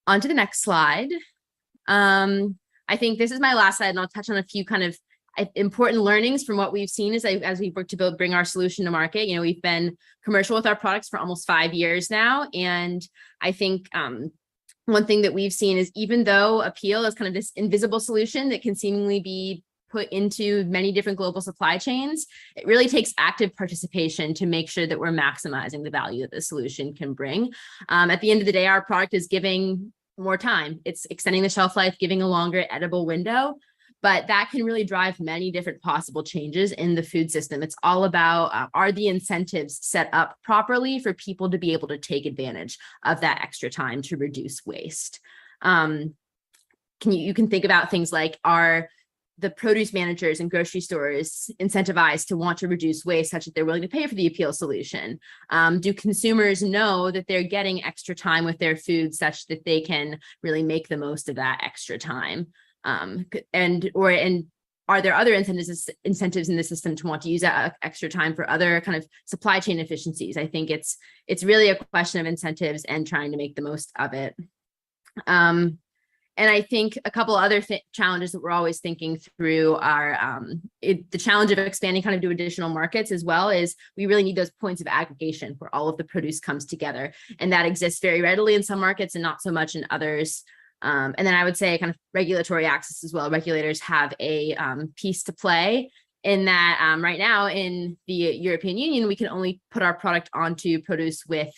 On to the next slide. I think this is my last slide, and I'll touch on a few kind of important learnings from what we've seen as we've worked to bring our solution to market. We've been commercial with our products for almost 5 years now. And I think one thing that we've seen is even though Apeel is kind of this invisible solution that can seemingly be put into many different global supply chains, it really takes active participation to make sure that we're maximizing the value that the solution can bring. At the end of the day, our product is giving more time. It's extending the shelf life, giving a longer edible window, but that can really drive many different possible changes in the food system. It's all about, are the incentives set up properly for people to be able to take advantage of that extra time to reduce waste? You can think about things like, are the produce managers and grocery stores incentivized to want to reduce waste such that they're willing to pay for the Apeel solution? Do consumers know that they're getting extra time with their food such that they can really make the most of that extra time? And are there other incentives in the system to want to use that extra time for other kind of supply chain efficiencies? I think it's really a question of incentives and trying to make the most of it. And I think a couple other challenges that we're always thinking through are the challenge of expanding kind of to additional markets, as well as we really need those points of aggregation where all of the produce comes together. And that exists very readily in some markets and not so much in others. And then I would say kind of regulatory access as well. Regulators have a piece to play in that right now in the European Union, we can only put our product onto produce with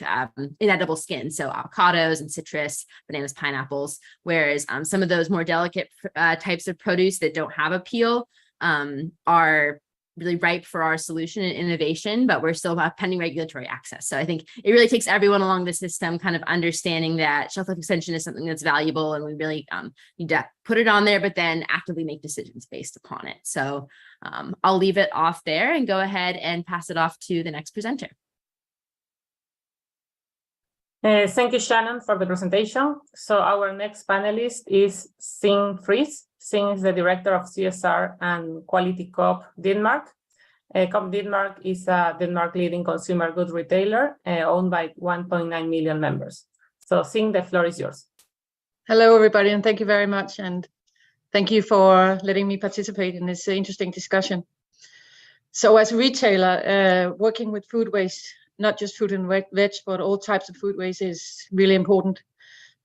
inedible skin. So avocados and citrus, bananas, pineapples, whereas some of those more delicate types of produce that don't have a peel are really ripe for our solution and innovation, but we're still pending regulatory access. So I think it really takes everyone along the system kind of understanding that shelf life extension is something that's valuable, and we really need to put it on there, but then actively make decisions based upon it. So I'll leave it off there and go ahead and pass it off to the next presenter. Thank you, Shannon, for the presentation. So our next panelist is Signe Frese. Signe is the Director of CSR and Quality Coop Denmark. Coop Denmark is a Denmark leading consumer goods retailer owned by 1.9 million members. So Signe, the floor is yours. Hello, everybody, and thank you very much. And thank you for letting me participate in this interesting discussion. So as a retailer, working with food waste, not just fruit and veg, but all types of food waste is really important,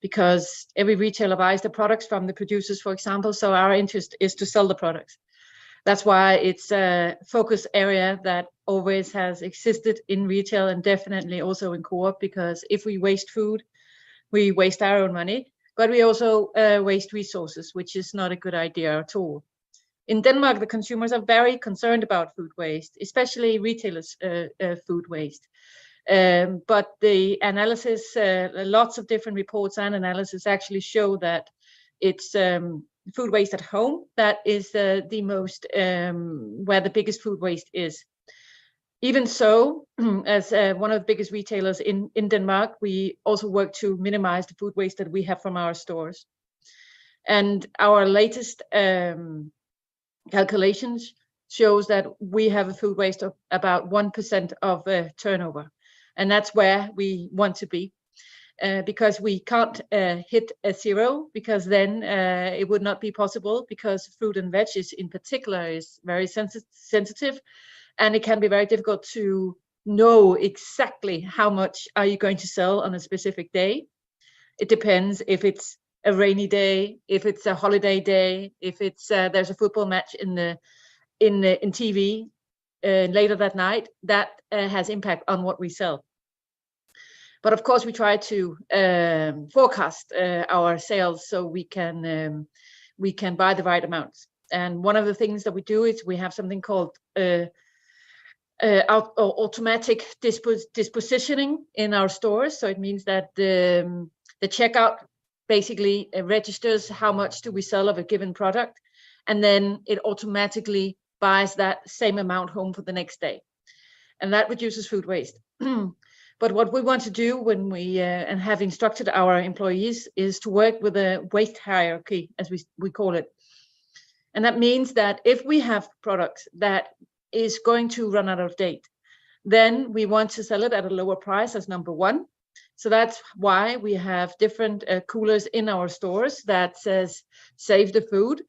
because every retailer buys the products from the producers, for example. So our interest is to sell the products. That's why it's a focus area that always has existed in retail and definitely also in Coop, because if we waste food, we waste our own money, but we also waste resources, which is not a good idea at all. In Denmark, the consumers are very concerned about food waste, especially retailers' food waste. But the analysis, lots of different reports and analysis actually show that it's food waste at home that is the most, where the biggest food waste is. Even so, as one of the biggest retailers in Denmark, we also work to minimize the food waste that we have from our stores. And our latest calculations shows that we have a food waste of about 1% of turnover. And that's where we want to be, because we can't hit a zero, because then it would not be possible, because fruit and veg in particular is very sensitive, and it can be very difficult to know exactly how much are you going to sell on a specific day. It depends if it's a rainy day, if it's a holiday day, if it's there's a football match in TV later that night. That has impact on what we sell. But of course, we try to forecast our sales so we can buy the right amounts. And one of the things that we do is we have something called automatic dispositioning in our stores. So it means that the checkout basically registers how much do we sell of a given product, and then it automatically buys that same amount home for the next day, and that reduces food waste. But what we want to do when we and have instructed our employees is to work with a waste hierarchy, as we call it. And that means that if we have products that is going to run out of date, then we want to sell it at a lower price as number one. So that's why we have different coolers in our stores that says save the food.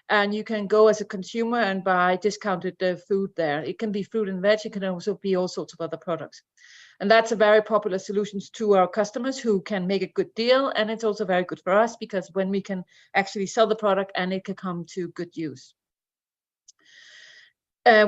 And you can go as a consumer and buy discounted food there. It can be fruit and veg. It can also be all sorts of other products. And that's a very popular solution to our customers who can make a good deal. And it's also very good for us, because when we can actually sell the product and it can come to good use.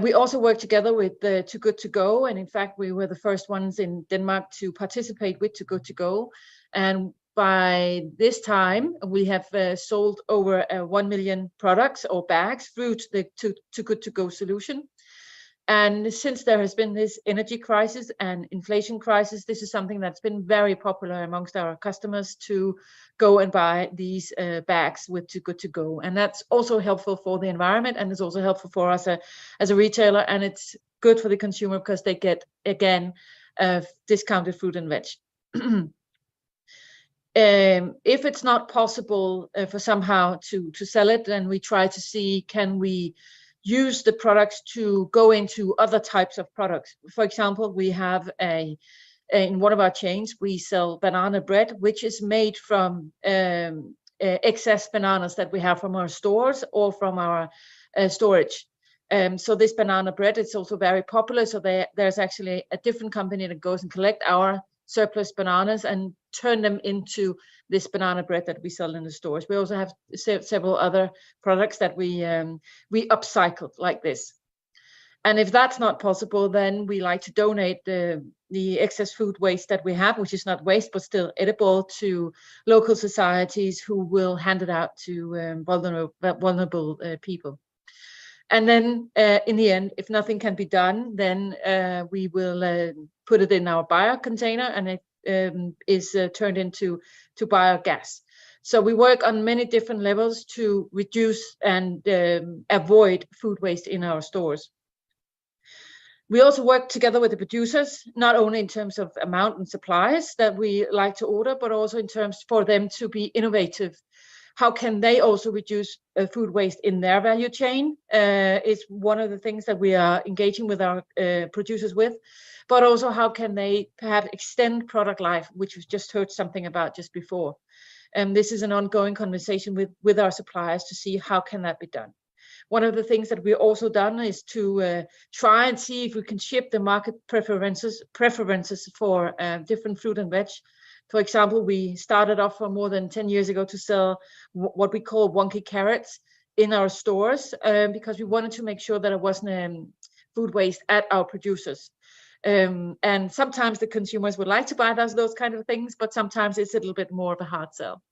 We also work together with Too Good To Go, and in fact, we were the first ones in Denmark to participate with Too Good To Go. And by this time, we have sold over 1 million products or bags through the Too Good To Go solution. And since there has been this energy crisis and inflation crisis, this is something that's been very popular amongst our customers to go and buy these bags with Too Good To Go. And that's also helpful for the environment, and it's also helpful for us as a retailer, and it's good for the consumer because they get, again, discounted fruit and veg. If it's not possible for somehow to sell it, then we try to see, can we use the products to go into other types of products. For example, we have in one of our chains, we sell banana bread, which is made from excess bananas that we have from our stores or from our storage. So this banana bread is also very popular. So there's actually a different company that goes and collect our surplus bananas and turn them into this banana bread that we sell in the stores. We also have several other products that we upcycle like this. And if that's not possible, then we like to donate the excess food waste that we have, which is not waste, but still edible, to local societies who will hand it out to vulnerable people. And then in the end, if nothing can be done, then we will put it in our bio container, and it is turned into biogas. So we work on many different levels to reduce and avoid food waste in our stores. We also work together with the producers, not only in terms of amount and supplies that we like to order, but also in terms for them to be innovative. How can they also reduce food waste in their value chain is one of the things that we are engaging with our producers with, but also how can they perhaps extend product life, which we've just heard something about just before. And this is an ongoing conversation with our suppliers to see how can that be done. One of the things that we've also done is to try and see if we can shift the market preferences for different fruit and veg. For example, we started off for more than 10 years ago to sell what we call wonky carrots in our stores because we wanted to make sure that it wasn't food waste at our producers. And sometimes the consumers would like to buy those kind of things, but sometimes it's a little bit more of a hard sell.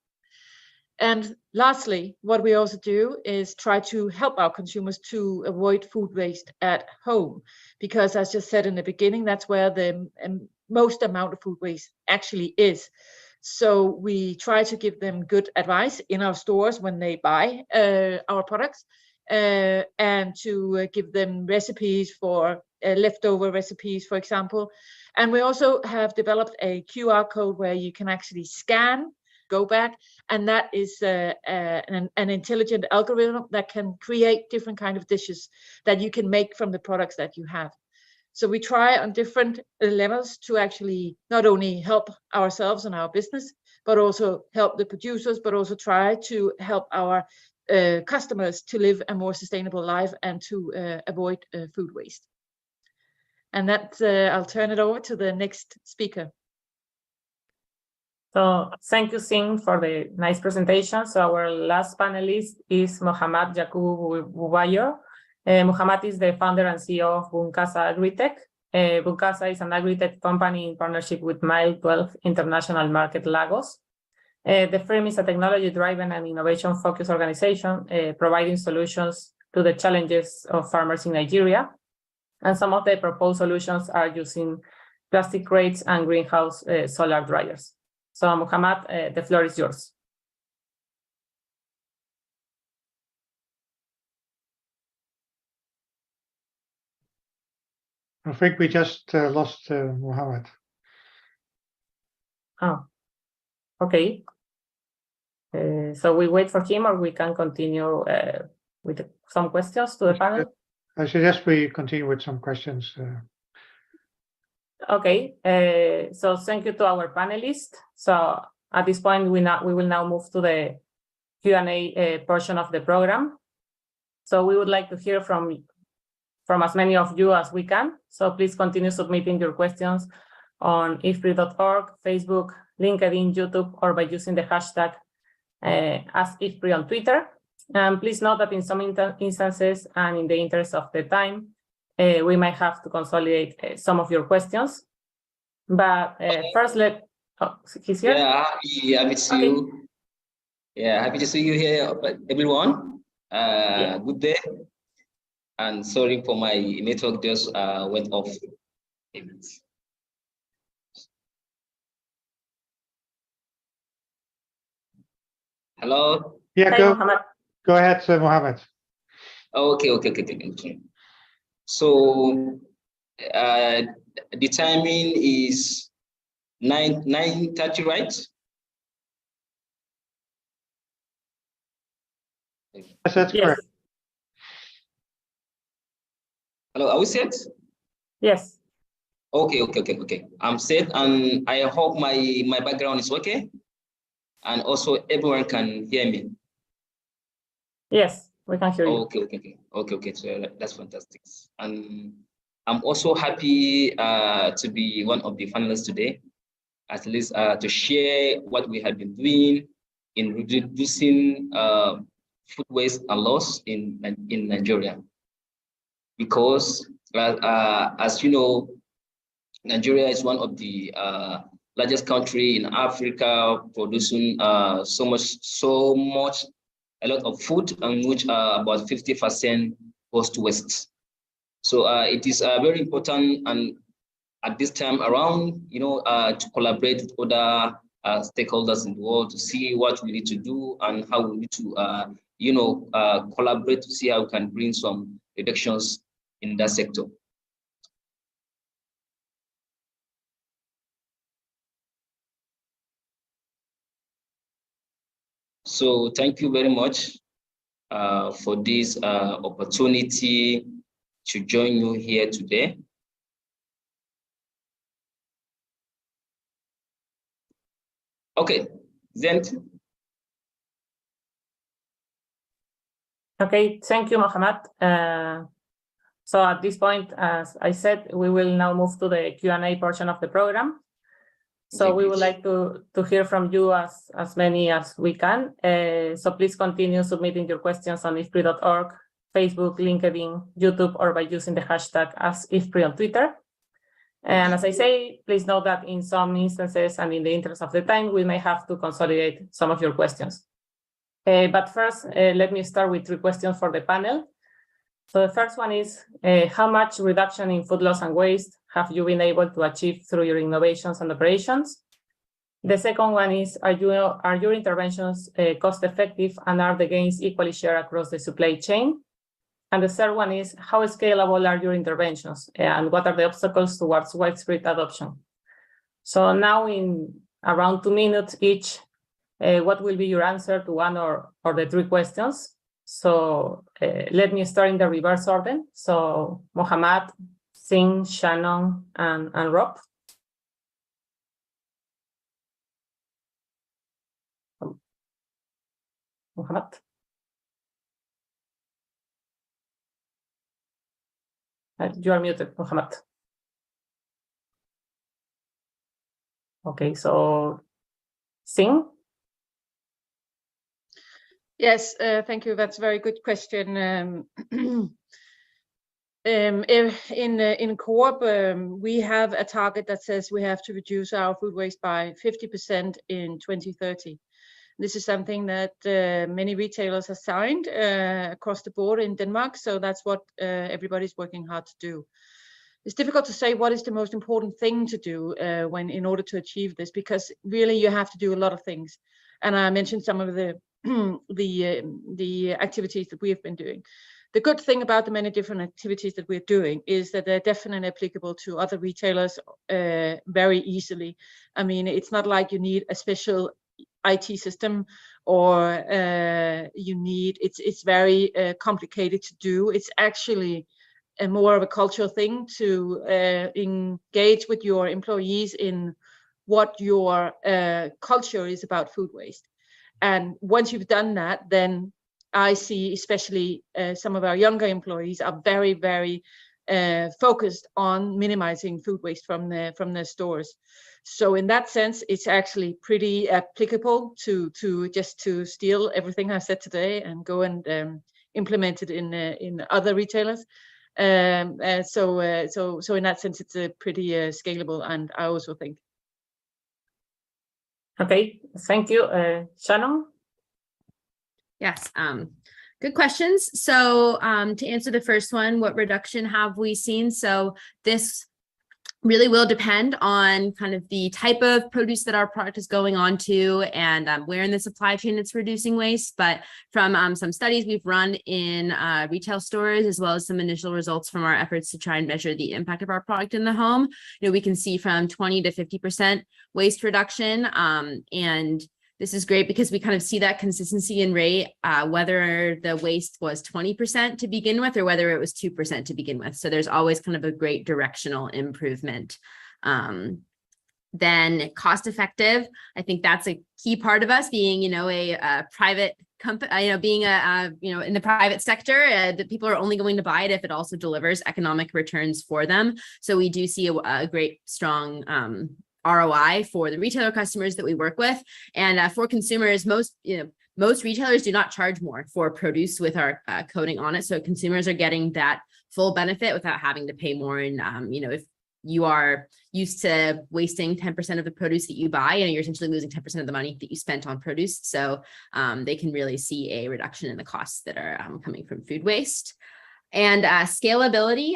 And lastly, what we also do is try to help our consumers to avoid food waste at home, because as just said in the beginning, that's where the most amount of food waste actually is. So we try to give them good advice in our stores when they buy our products, and to give them recipes for leftover recipes, for example. And we also have developed a QR code where you can actually scan, go back, and that is an intelligent algorithm that can create different kind of dishes that you can make from the products that you have. So we try on different levels to actually not only help ourselves and our business, but also help the producers, but also try to help our customers to live a more sustainable life and to avoid food waste. And that I'll turn it over to the next speaker. So thank you, Signe, for the nice presentation. So our last panelist is Mohammad Yakubu Bubayaro. Mohammad is the founder and CEO of Bunkasa Agritech. Bunkasa is an agritech company in partnership with Mile 12 International Market Lagos. The firm is a technology-driven and innovation-focused organization providing solutions to the challenges of farmers in Nigeria. And some of the proposed solutions are using plastic crates and greenhouse solar dryers. So Mohammad, the floor is yours. I think we just lost Mohammed. Oh, okay. So we wait for him, or we can continue with some questions to the panel? I suggest we continue with some questions. Okay, so thank you to our panelists. So at this point, we will now move to the Q&A portion of the program. So we would like to hear from as many of you as we can. So please continue submitting your questions on IFPRI.org, Facebook, LinkedIn, YouTube, or by using the hashtag #AskIFPRI on Twitter. And please note that in some instances, and in the interest of the time, we might have to consolidate some of your questions. But first, he's here? Yeah, happy to see you. Yeah, happy to see you here, everyone. Good day. And sorry for my network just went off. Hello? Yeah, Hey, Mohammed. Go ahead, Mohammed. Okay. So the timing is 9:30, right? Yes, that's correct. Hello, are we set? Yes. Okay. I'm set, and I hope my background is okay, and also everyone can hear me. Yes, we can hear you. Okay. So that's fantastic. And I'm also happy to be one of the finalists today, at least to share what we have been doing in reducing food waste and loss in Nigeria. Because as you know, Nigeria is one of the largest country in Africa, producing so much, a lot of food, and which about 50% goes to waste. So it is very important, and at this time around, to collaborate with other stakeholders in the world to see what we need to do and how we need to, collaborate to see how we can bring some reductions in that sector. So thank you very much for this opportunity to join you here today. Okay, Zent. Okay, thank you, Mohammed. So at this point, as I said, we will now move to the Q&A portion of the program. So we would like to hear from you as many as we can. So please continue submitting your questions on IFPRI.org, Facebook, LinkedIn, YouTube, or by using the hashtag #IFPRI on Twitter. And as I say, please note that in some instances and in the interest of the time, we may have to consolidate some of your questions. But first, let me start with 3 questions for the panel. So the first one is, how much reduction in food loss and waste have you been able to achieve through your innovations and operations? The second one is, are your interventions cost effective, and are the gains equally shared across the supply chain? And the third one is, how scalable are your interventions, and what are the obstacles towards widespread adoption? So now in around 2 minutes each, what will be your answer to one or the 3 questions? So let me start in the reverse order. So Mohammed, Signe, Shannon, and Rob. Mohammed. You are muted, Mohammed. Okay, so Signe. Yes, thank you. That's a very good question. In Coop, we have a target that says we have to reduce our food waste by 50% in 2030. This is something that many retailers have signed across the board in Denmark, so that's what everybody's working hard to do. It's difficult to say what is the most important thing to do in order to achieve this, because really you have to do a lot of things. And I mentioned some of the activities that we have been doing. The good thing about the many different activities that we're doing is that they're definitely applicable to other retailers very easily. I mean, it's not like you need a special IT system or it's very complicated to do. It's actually more of a cultural thing to engage with your employees in what your culture is about food waste. And once you've done that, then I see especially some of our younger employees are very, very focused on minimizing food waste from their stores. So in that sense, it's actually pretty applicable to steal everything I said today and go and implement it in other retailers. So in that sense, it's a pretty scalable, and I also think. Okay, thank you. Shannon? Yes, good questions. So to answer the first one, what reduction have we seen? So this really will depend on kind of the type of produce that our product is going on to and where in the supply chain it's reducing waste. But from some studies we've run in retail stores, as well as some initial results from our efforts to try and measure the impact of our product in the home, we can see from 20 to 50% waste reduction. And this is great because we kind of see that consistency in rate, whether the waste was 20% to begin with or whether it was 2% to begin with. So there's always kind of a great directional improvement. Then cost effective, I think that's a key part of us being, a private company, being in the private sector, that people are only going to buy it if it also delivers economic returns for them. So we do see a great, strong ROI for the retailer customers that we work with, and for consumers, most retailers do not charge more for produce with our coating on it. So consumers are getting that full benefit without having to pay more. And if you are used to wasting 10% of the produce that you buy, you're essentially losing 10% of the money that you spent on produce. So they can really see a reduction in the costs that are coming from food waste. And scalability.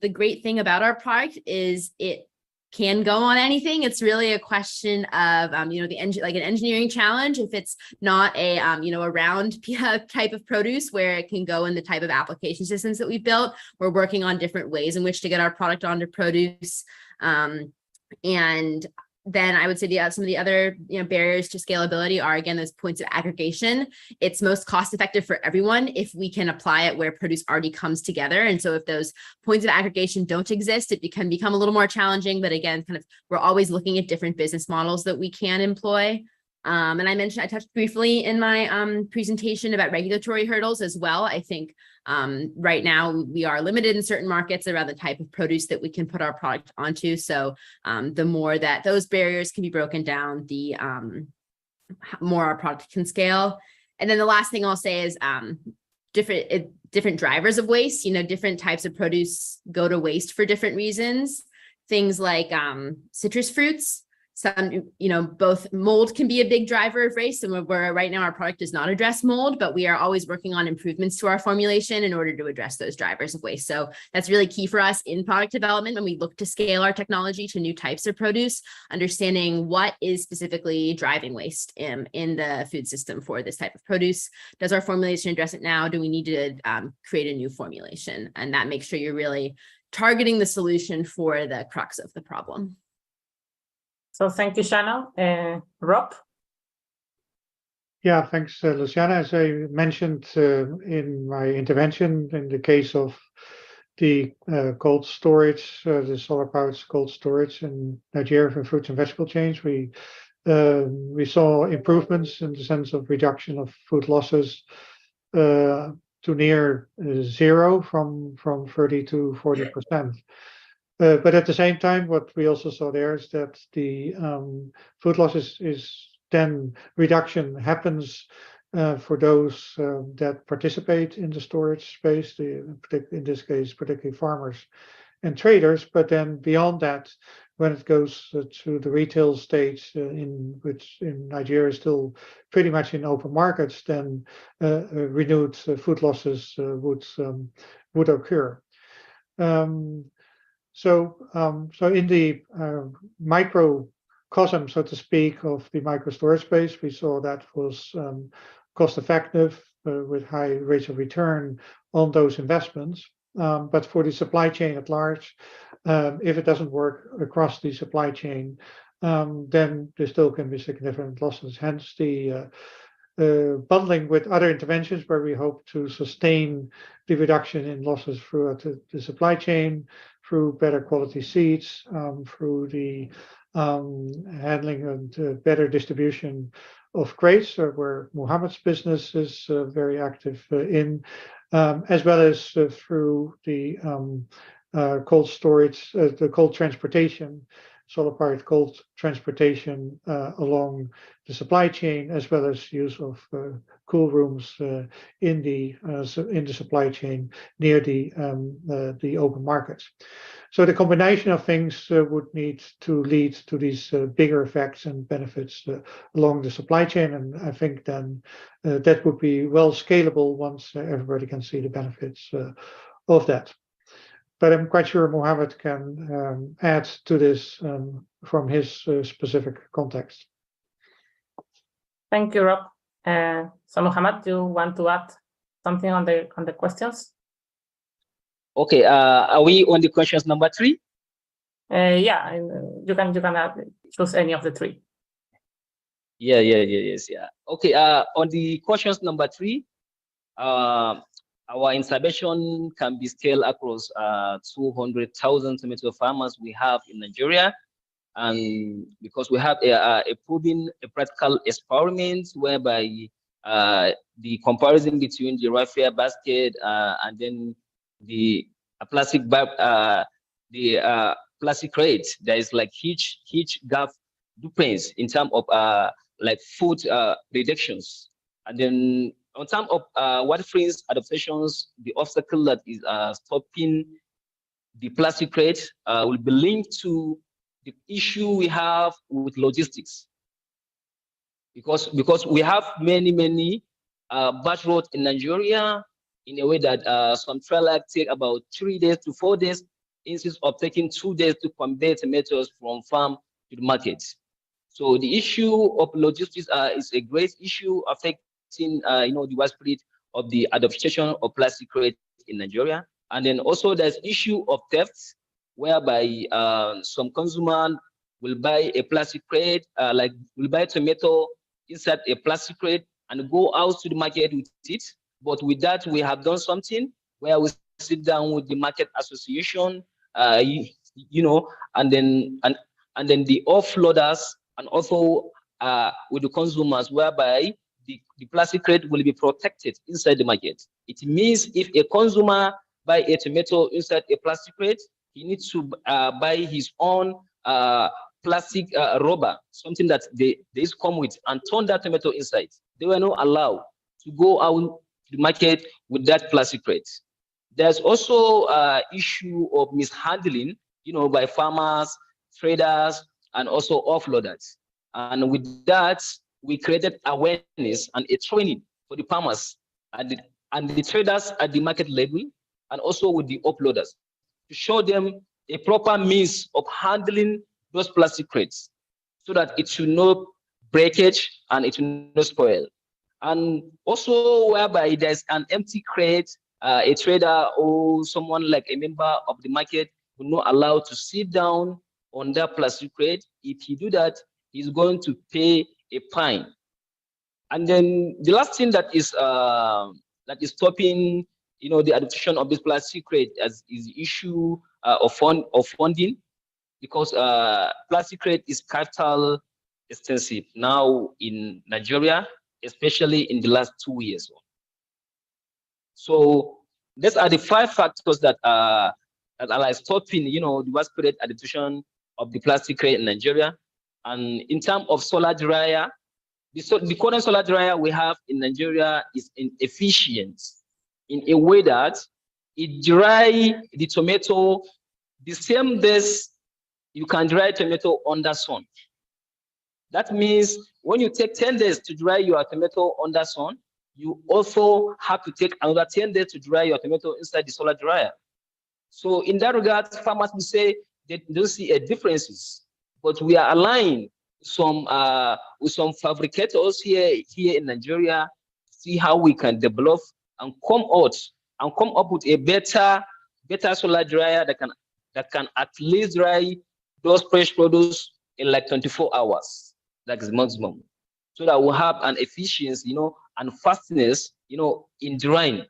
The great thing about our product is it can go on anything. It's really a question of, like an engineering challenge. If it's not a, a round type of produce where it can go in the type of application systems that we've built, we're working on different ways in which to get our product onto produce. And then I would say some of the other barriers to scalability are, again, those points of aggregation. It's most cost effective for everyone if we can apply it where produce already comes together. And so if those points of aggregation don't exist, it can become a little more challenging. But again, we're always looking at different business models that we can employ. And I touched briefly in my presentation about regulatory hurdles as well. I think right now we are limited in certain markets around the type of produce that we can put our product onto. So the more that those barriers can be broken down, the more our product can scale. And then the last thing I'll say is different drivers of waste. Different types of produce go to waste for different reasons. Things like citrus fruits. Some, both mold can be a big driver of waste, and where right now our product does not address mold, but we are always working on improvements to our formulation in order to address those drivers of waste. So that's really key for us in product development when we look to scale our technology to new types of produce, understanding what is specifically driving waste in the food system for this type of produce. Does our formulation address it now? Do we need to create a new formulation? And that makes sure you're really targeting the solution for the crux of the problem. So thank you, Shannon. Rob? Yeah, thanks, Luciana. As I mentioned in my intervention, in the case of the cold storage, the solar-powered cold storage in Nigeria for fruits and vegetable chains, we saw improvements in the sense of reduction of food losses to near zero from 30 to 40%. But at the same time, what we also saw there is that the food losses then reduction happens for those that participate in the storage space, in this case, particularly farmers and traders. But then beyond that, when it goes to the retail stage, which in Nigeria is still pretty much in open markets, then renewed food losses would occur. So in the microcosm, so to speak, of the micro storage space, we saw that was cost effective with high rates of return on those investments. But for the supply chain at large, if it doesn't work across the supply chain, then there still can be significant losses. Hence the bundling with other interventions where we hope to sustain the reduction in losses throughout the supply chain, through better quality seeds, through the handling and better distribution of crates, where Muhammad's business is very active in, as well as through the cold storage, the cold transportation, solar powered cold transportation along the supply chain, as well as use of cool rooms in the supply chain near the open markets. So the combination of things would need to lead to these bigger effects and benefits along the supply chain, and I think then that would be well scalable once everybody can see the benefits of that. But I'm quite sure Mohammed can add to this from his specific context. Thank you, Rob. So Mohammed, do you want to add something on the questions? Okay, are we on the questions number 3? Yeah, you can choose any of the 3. Yes. Okay, on the questions number 3, our intervention can be scaled across 200,000 tomato farmers we have in Nigeria, and because we have a practical experiment whereby the comparison between the welfare basket and then the plastic crate, there is like huge gap difference in terms of like food reductions. And then on terms of what Frese adaptations, the obstacle that is stopping the plastic crate will be linked to the issue we have with logistics, because we have many batch roads in Nigeria, in a way that some trailers take about 3 days to 4 days, instead of taking 2 days to convey tomatoes from farm to the market. So the issue of logistics is a great issue affecting the widespread of the adoption of plastic crates in Nigeria. And then also there's issue of theft, whereby some consumer will buy a plastic crate, will buy tomato inside a plastic crate and go out to the market with it. But with that, we have done something where we sit down with the market association, and then the offloaders, and also with the consumers, whereby the plastic crate will be protected inside the market. It means if a consumer buy a tomato inside a plastic crate, he needs to buy his own plastic rubber, something that they come with, and turn that tomato inside. They were not allowed to go out to the market with that plastic crate. There's also issue of mishandling, by farmers, traders, and also offloaders. And with that, we created awareness and a training for the farmers and the traders at the market level, and also with the offloaders, to show them a proper means of handling those plastic crates, so that it should not breakage and it should not spoil. And also whereby there's an empty crate, a trader or someone like a member of the market will not allowed to sit down on that plastic crate. If he do that, he's going to pay a fine. And then the last thing that is stopping, the adoption of this plastic crate is the issue of funding, because plastic crate is capital extensive now in Nigeria, especially in the last 2 years. So these are the 5 factors that are stopping, the widespread adoption of the plastic crate in Nigeria. And in terms of solar dryer, the current solar dryer we have in Nigeria is inefficient in a way that it dry the tomato the same days you can dry tomato under sun. That means when you take 10 days to dry your tomato under sun, you also have to take another 10 days to dry your tomato inside the solar dryer. So in that regard, farmers will say they don't see a differences, but we are aligned with some fabricators here in Nigeria, see how we can develop and come up with a better solar dryer that can at least dry those fresh produce in like 24 hours. That is maximum. So that we'll have an efficiency, and fastness, in drying.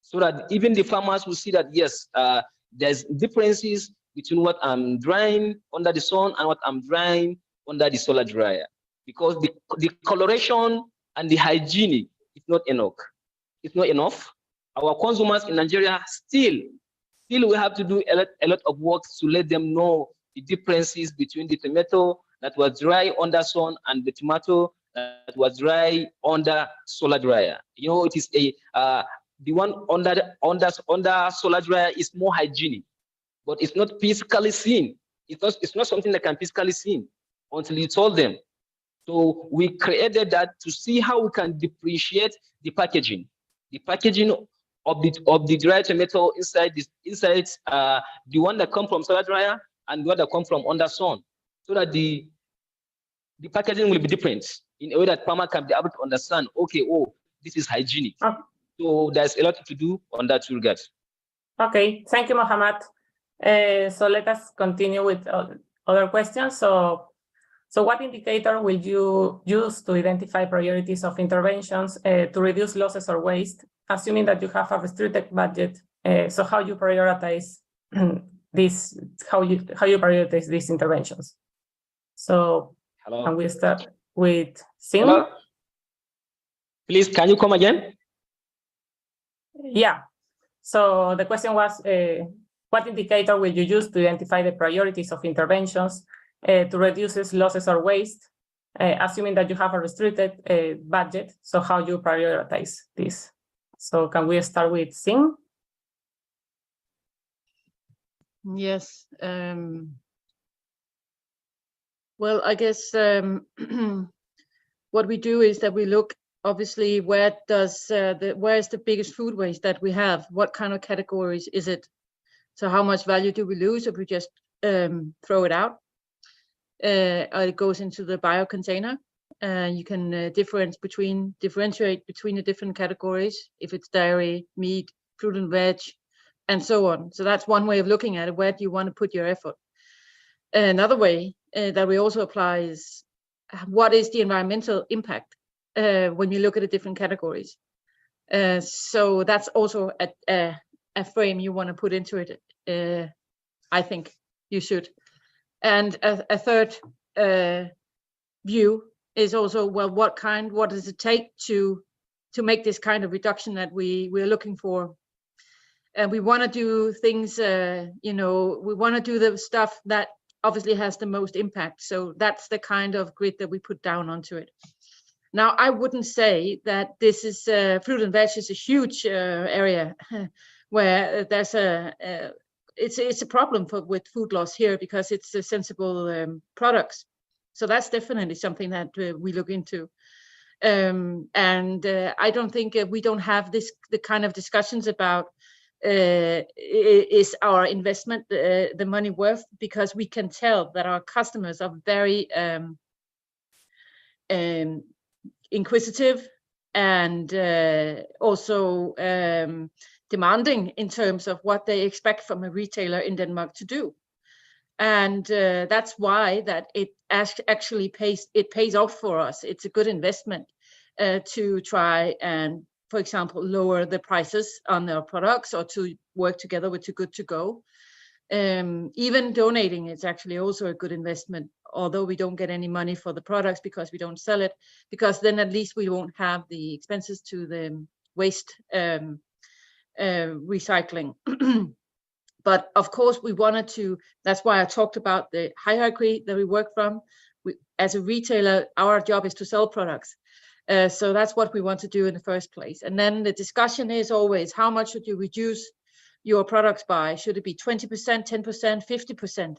So that even the farmers will see that, yes, there's differences between what I'm drying under the sun and what I'm drying under the solar dryer. Because the coloration and the hygiene is not enough. It's not enough. Our consumers in Nigeria still we have to do a lot of work to let them know the differences between the tomato that was dry under sun and the tomato that was dry under solar dryer. You know, it is a the one under solar dryer is more hygienic, but it's not physically seen. It's not something that can physically seen until you told them. So we created that to see how we can differentiate the packaging. The packaging of the dry tomato inside the one that come from solar dryer and the one that come from under sun, so that the packaging will be different in a way that farmer can be able to understand, okay, oh, this is hygienic. Okay. So there's a lot to do on that regard. Okay, thank you, Mohammed. So let us continue with other questions. So what indicator will you use to identify priorities of interventions to reduce losses or waste, assuming that you have a restricted budget? So how you prioritize this? How you prioritize these interventions? So Hello. can we start with Signe? Hello? Please, can you come again? Yeah. So the question was, what indicator will you use to identify the priorities of interventions to reduce losses or waste, assuming that you have a restricted budget? So how you prioritize this? So can we start with Signe? Yes. Well, I guess what we do is that we look, obviously, where is the biggest food waste that we have? What kind of categories is it? So how much value do we lose if we just throw it out? Or it goes into the bio container. You can differentiate between the different categories, if it's dairy, meat, fruit and veg, and so on. So that's one way of looking at it. Where do you want to put your effort? Another way that we also apply is, what is the environmental impact when you look at the different categories? So that's also a frame you want to put into it. I think you should. And a third view is also, well, what does it take to make this kind of reduction that we're looking for? And we want to do things, we want to do the stuff that obviously has the most impact. So that's the kind of grid that we put down onto it. Now, I wouldn't say that this is fruit and veg is a huge area where there's it's a problem with food loss here, because it's sensible products. So that's definitely something that we look into. And I don't think we don't have the kind of discussions about is our investment the money worth, because we can tell that our customers are very inquisitive and also demanding in terms of what they expect from a retailer in Denmark to do. And that's why that it actually pays off for us. It's a good investment to try and, for example, lower the prices on their products, or to work together with Too Good To Go. Even donating is actually also a good investment, although we don't get any money for the products because we don't sell it, because then at least we won't have the expenses to the waste recycling. But of course we wanted to, that's why I talked about the hierarchy that we work from. As a retailer, our job is to sell products. So that's what we want to do in the first place. And then the discussion is always, how much should you reduce your products by? Should it be 20%, 10%, 50%?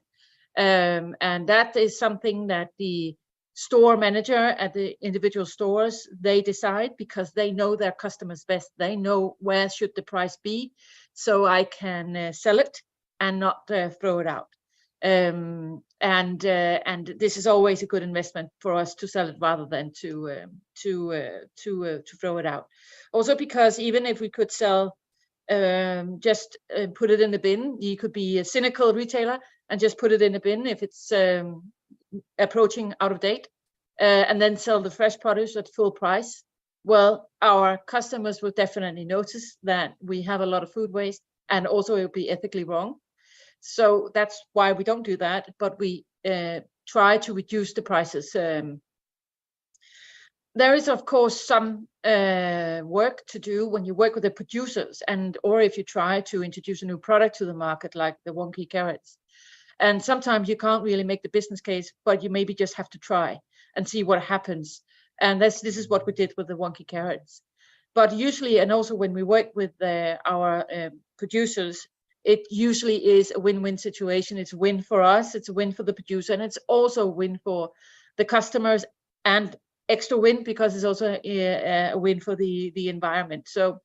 And that is something that the store manager at the individual stores, they decide, because they know their customers best. They know where should the price be, so I can sell it and not throw it out. And this is always a good investment for us to sell it rather than to throw it out. Also, because even if we could sell, just put it in the bin, you could be a cynical retailer and just put it in the bin if it's approaching out of date, and then sell the fresh produce at full price. Well, our customers will definitely notice that we have a lot of food waste, and also it will be ethically wrong. So that's why we don't do that, but we try to reduce the prices. There is, of course, some work to do when you work with the producers, or if you try to introduce a new product to the market, like the wonky carrots. And sometimes you can't really make the business case, but you maybe just have to try and see what happens. And this is what we did with the wonky carrots. But usually, and also when we work with our producers, it usually is a win-win situation. It's a win for us, it's a win for the producer, and it's also a win for the customers, and extra win because it's also a win for the environment. So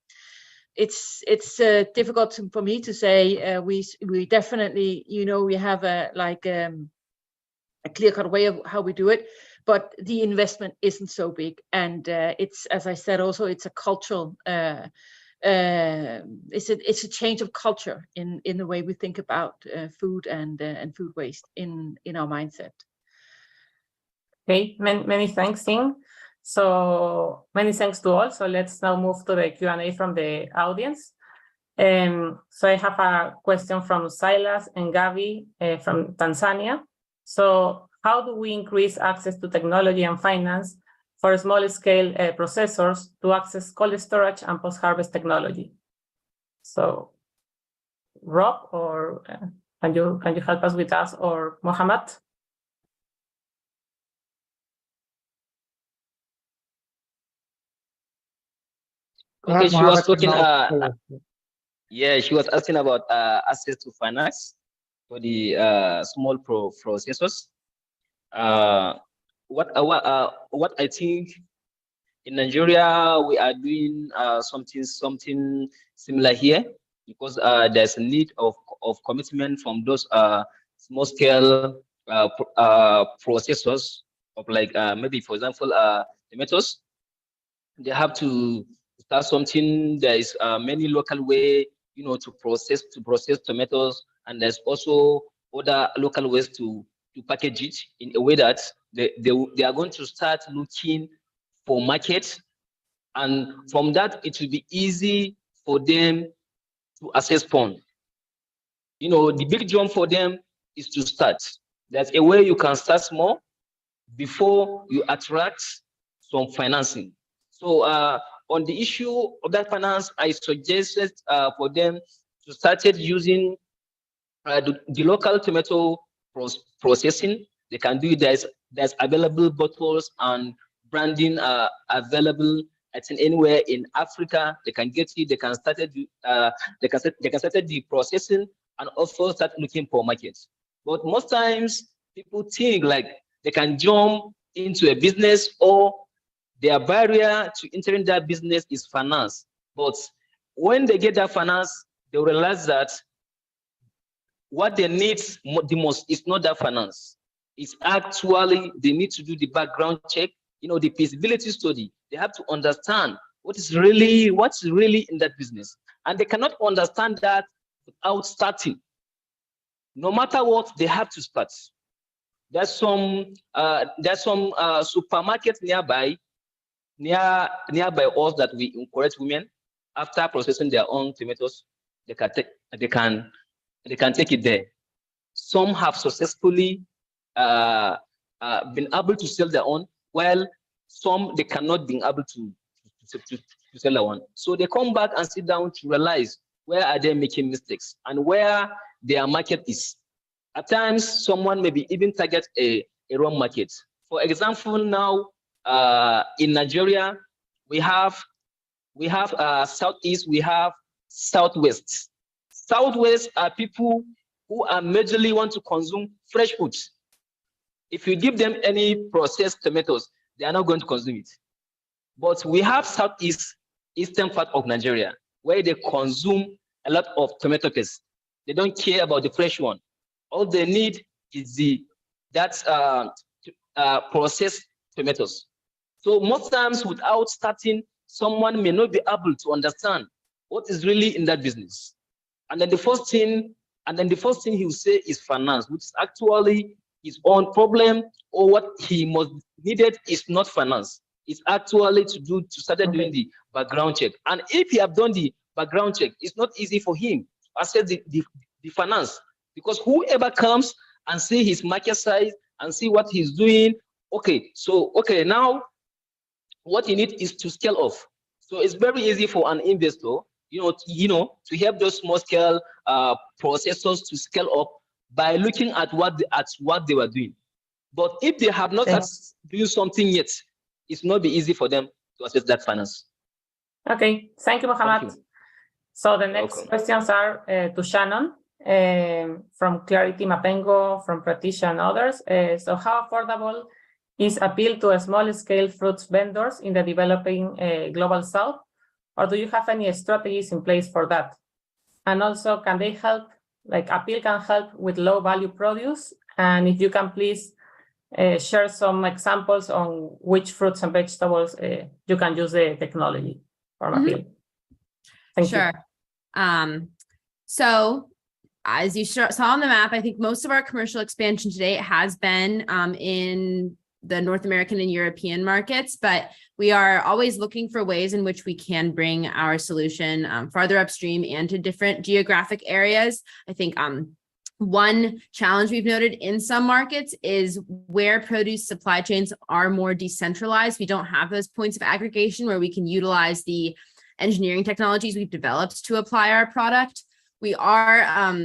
it's difficult for me to say. We definitely, we have a clear-cut way of how we do it, but the investment isn't so big, and it's, as I said, also it's a cultural. It's a change of culture in the way we think about food and food waste in our mindset. Okay, many thanks, Signe. So many thanks to all. So let's now move to the Q&A from the audience. So I have a question from Silas and Gabi from Tanzania. So how do we increase access to technology and finance for small-scale processors to access cold storage and post-harvest technology? So, Rob, or can you help us with us, or Mohammed? Okay, she was talking. Yeah, she was asking about access to finance for the small processors. What I think in Nigeria we are doing something similar here, because there's a need of commitment from those small scale processors of, like, maybe for example tomatoes. They have to start something. There is many local way, to process tomatoes, and there's also other local ways to package it in a way that they are going to start looking for markets, and from that it will be easy for them to access funds. The big jump for them is to start. There's a way you can start small before you attract some financing. So on the issue of that finance, I suggested for them to start using the local tomato processing. They can do it. There's available bottles and branding available. I think anywhere in Africa they can get it. They can start the processing and also start looking for markets. But most times people think like they can jump into a business, or their barrier to entering that business is finance. But when they get that finance, they realize that what they need the most is not that finance. It's actually they need to do the background check, the feasibility study. They have to understand what's really in that business, and they cannot understand that without starting. No matter what, they have to start. There's some supermarkets nearby us that we encourage women, after processing their own tomatoes, they can take it there. Some have successfully been able to sell their own, while some they cannot be able to sell their own. So they come back and sit down to realize where are they making mistakes and where their market is. At times, someone maybe even target a wrong market. For example, now in Nigeria, we have Southeast, we have Southwest. Southwest are people who are majorly want to consume fresh foods. If you give them any processed tomatoes, they are not going to consume it. But we have Southeast, eastern part of Nigeria, where they consume a lot of tomato paste. They don't care about the fresh one. All they need is processed tomatoes. So most times, without starting, someone may not be able to understand what is really in that business. And then the first thing he will say is finance, which is actually his own problem, or what he most needed is not finance. It's actually to start doing the background check. And if he have done the background check, it's not easy for him to access the finance, because whoever comes and see his market size and see what he's doing, now what he needs is to scale off. So it's very easy for an investor, to help those small scale processors to scale up by looking at what they were doing. But if they have not doing something yet, it's not be easy for them to access that finance. Okay, thank you, Mohammed. Thank you. So the next questions are to Shannon from Clarity Mapengo, from Pratisha and others. So how affordable is Apeel to small-scale fruits vendors in the developing global south? Or do you have any strategies in place for that? And also, can they help, like Apeel can help with low-value produce? And if you can please share some examples on which fruits and vegetables you can use the technology from Apeel. Thank you. So as you saw on the map, I think most of our commercial expansion today has been in the North American and European markets, but we are always looking for ways in which we can bring our solution farther upstream and to different geographic areas. I think one challenge we've noted in some markets is where produce supply chains are more decentralized. We don't have those points of aggregation where we can utilize the engineering technologies we've developed to apply our product. We are,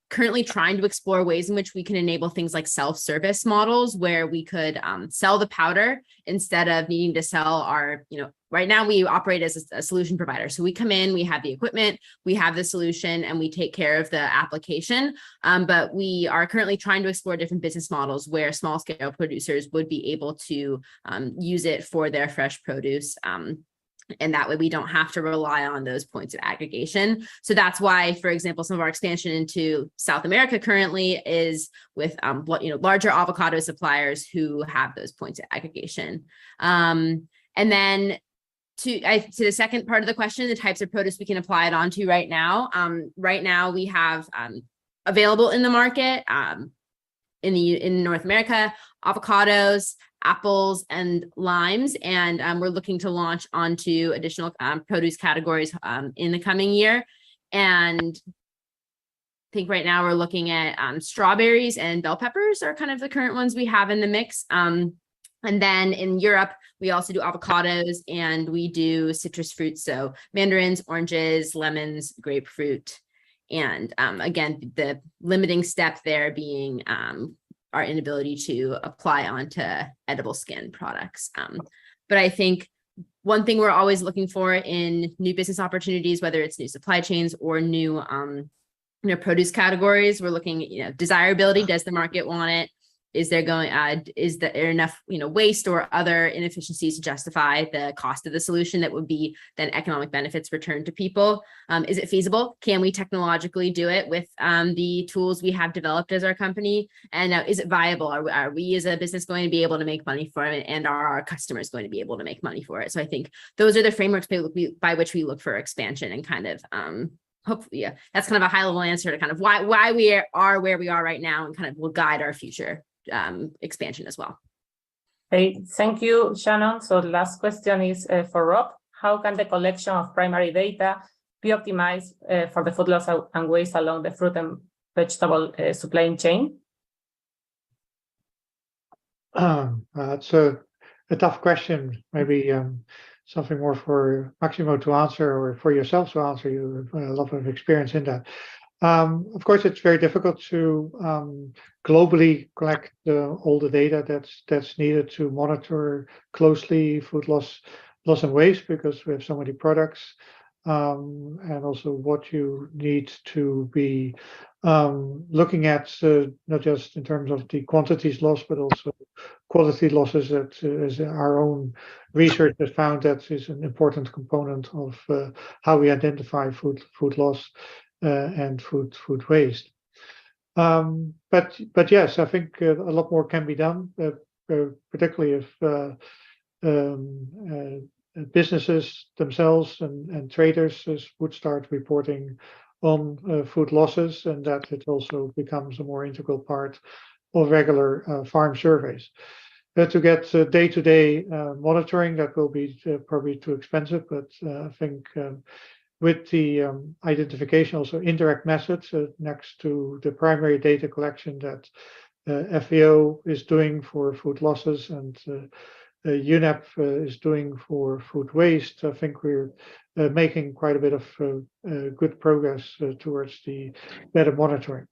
currently trying to explore ways in which we can enable things like self-service models where we could sell the powder instead of needing to sell our, right now we operate as a solution provider. So we come in, we have the equipment, we have the solution, and we take care of the application. But we are currently trying to explore different business models where small scale producers would be able to use it for their fresh produce. And that way we don't have to rely on those points of aggregation. So that's why, for example, some of our expansion into South America currently is with larger avocado suppliers who have those points of aggregation. And then to the second part of the question, the types of produce we can apply it onto right now. Right now we have available in the market in North America, avocados, apples, and limes, and we're looking to launch onto additional produce categories in the coming year. And I think right now we're looking at strawberries and bell peppers are kind of the current ones we have in the mix. And then in Europe, we also do avocados and we do citrus fruits, so mandarins, oranges, lemons, grapefruit. And again, the limiting step there being our inability to apply onto edible skin products. But I think one thing we're always looking for in new business opportunities, whether it's new supply chains or new produce categories, we're looking at desirability. Does the market want it? Is there enough waste or other inefficiencies to justify the cost of the solution that would be then economic benefits returned to people? Is it feasible? Can we technologically do it with the tools we have developed as our company? And is it viable? Are we as a business going to be able to make money for it? And are our customers going to be able to make money for it? So I think those are the frameworks by which we look for expansion and kind of hopefully, that's kind of a high level answer to kind of why we are where we are right now and kind of will guide our future expansion as well. Hey, thank you, Shannon. So the last question is for Rob. How can the collection of primary data be optimized for the food loss and waste along the fruit and vegetable supply chain? That's a tough question. Maybe something more for Maximo to answer or for yourself to answer. You have a lot of experience in that. Of course, it's very difficult to globally collect all the data that's needed to monitor closely food loss and waste, because we have so many products, and also what you need to be looking at, not just in terms of the quantities lost, but also quality losses. That is our own research has found that is an important component of how we identify food loss and food waste. But yes, I think a lot more can be done, particularly if businesses themselves and traders would start reporting on food losses, and that it also becomes a more integral part of regular farm surveys. To get day-to-day monitoring, that will be probably too expensive, but I think with the identification, also indirect methods next to the primary data collection that FAO is doing for food losses and UNEP is doing for food waste, I think we're making quite a bit of good progress towards the better monitoring.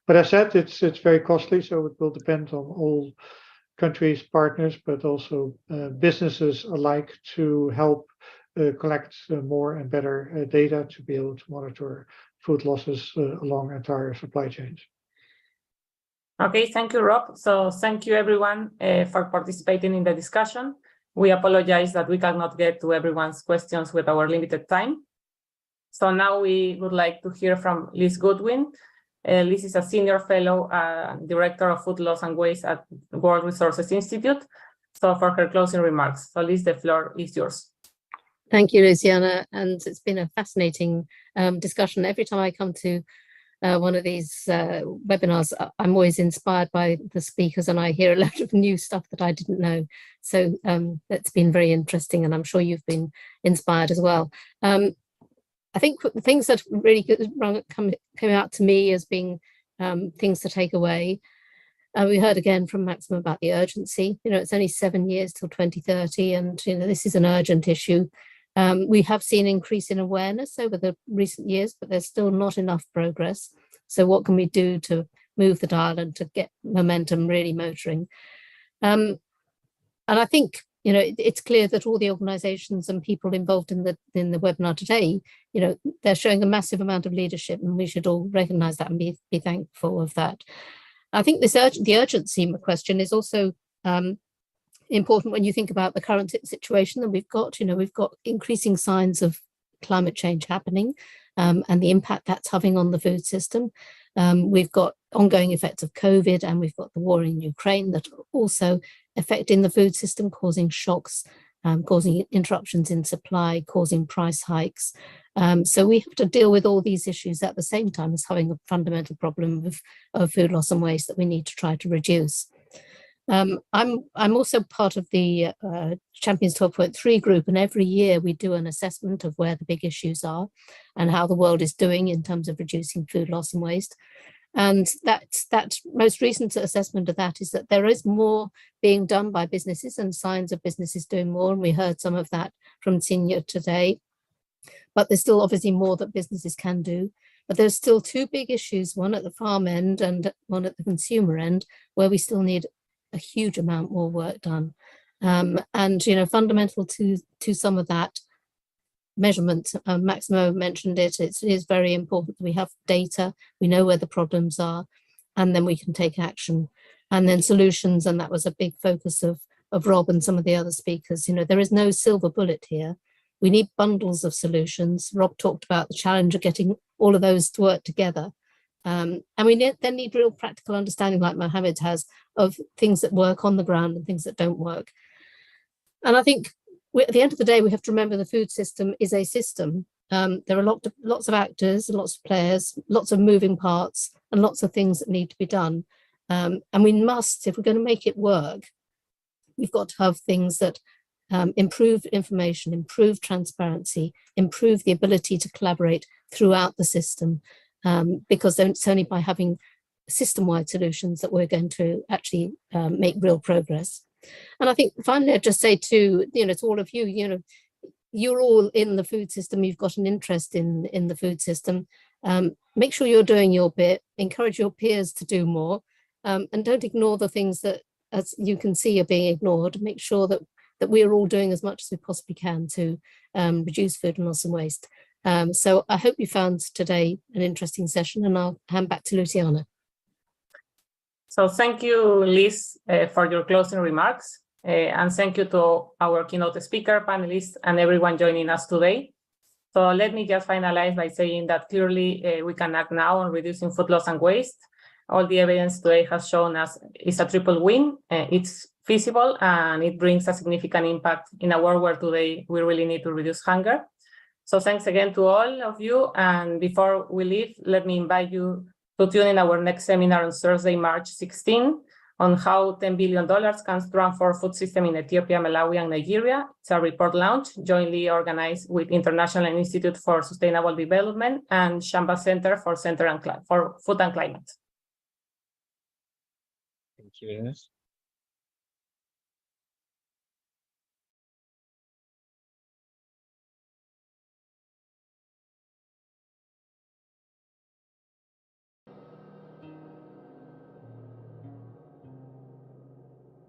But as said, it's very costly, so it will depend on all countries, partners, but also businesses alike to help collect more and better data to be able to monitor food losses along entire supply chains. Okay, thank you, Rob. So thank you everyone for participating in the discussion. We apologize that we cannot get to everyone's questions with our limited time. So now we would like to hear from Liz Goodwin. Liz is a senior fellow, director of food loss and waste at World Resources Institute. So for her closing remarks. So Liz, the floor is yours. Thank you, Luciana. And it's been a fascinating discussion. Every time I come to one of these webinars, I'm always inspired by the speakers and I hear a lot of new stuff that I didn't know. So that's been very interesting and I'm sure you've been inspired as well. I think the things that really came out to me as being things to take away. We heard again from Maximo about the urgency. You know, it's only 7 years till 2030 and you know, this is an urgent issue. We have seen an increase in awareness over the recent years, but there's still not enough progress. So what can we do to move the dial and to get momentum really motoring? And I think, you know, it's clear that all the organizations and people involved in the webinar today, you know, they're showing a massive amount of leadership and we should all recognize that and be thankful of that. I think the urgency question is also important when you think about the current situation that we've got. You know, we've got increasing signs of climate change happening and the impact that's having on the food system. We've got ongoing effects of COVID and we've got the war in Ukraine that are also affecting the food system, causing shocks, causing interruptions in supply, causing price hikes. So we have to deal with all these issues at the same time as having a fundamental problem of food loss and waste that we need to try to reduce. I'm also part of the Champions 12.3 group, and every year we do an assessment of where the big issues are and how the world is doing in terms of reducing food loss and waste. And that most recent assessment of that is that there is more being done by businesses and signs of businesses doing more. And we heard some of that from Signe today, but there's still obviously more that businesses can do. But there's still two big issues, one at the farm end and one at the consumer end, where we still need a huge amount more work done. And, you know, fundamental to some of that measurement, Maximo mentioned it, it is very important that we have data, we know where the problems are, and then we can take action. And then solutions, and that was a big focus of Rob and some of the other speakers. You know, there is no silver bullet here. We need bundles of solutions. Rob talked about the challenge of getting all of those to work together. And we then need real practical understanding, like Mohammed has, of things that work on the ground and things that don't work. And I think at the end of the day, we have to remember the food system is a system. There are lots of actors and lots of players, lots of moving parts and lots of things that need to be done. And we must, if we're going to make it work, we've got to have things that improve information, improve transparency, improve the ability to collaborate throughout the system. Because it's only by having system-wide solutions that we're going to actually make real progress. And I think finally, I'd just say to, you know, to all of you, you know, you're all in the food system, you've got an interest in the food system. Make sure you're doing your bit, encourage your peers to do more, and don't ignore the things that, as you can see, are being ignored. Make sure that we're all doing as much as we possibly can to reduce food loss and waste. So I hope you found today an interesting session, and I'll hand back to Luciana. So thank you, Liz, for your closing remarks. And thank you to our keynote speaker, panelists, and everyone joining us today. So let me just finalize by saying that clearly we can act now on reducing food loss and waste. All the evidence today has shown us it's a triple win. It's feasible and it brings a significant impact in a world where today we really need to reduce hunger. So thanks again to all of you. And before we leave, let me invite you to tune in our next seminar on Thursday, March 16, on how $10 billion can transform food system in Ethiopia, Malawi, and Nigeria. It's a report launch jointly organized with International Institute for Sustainable Development and Shamba Center for Food and Climate. Thank you.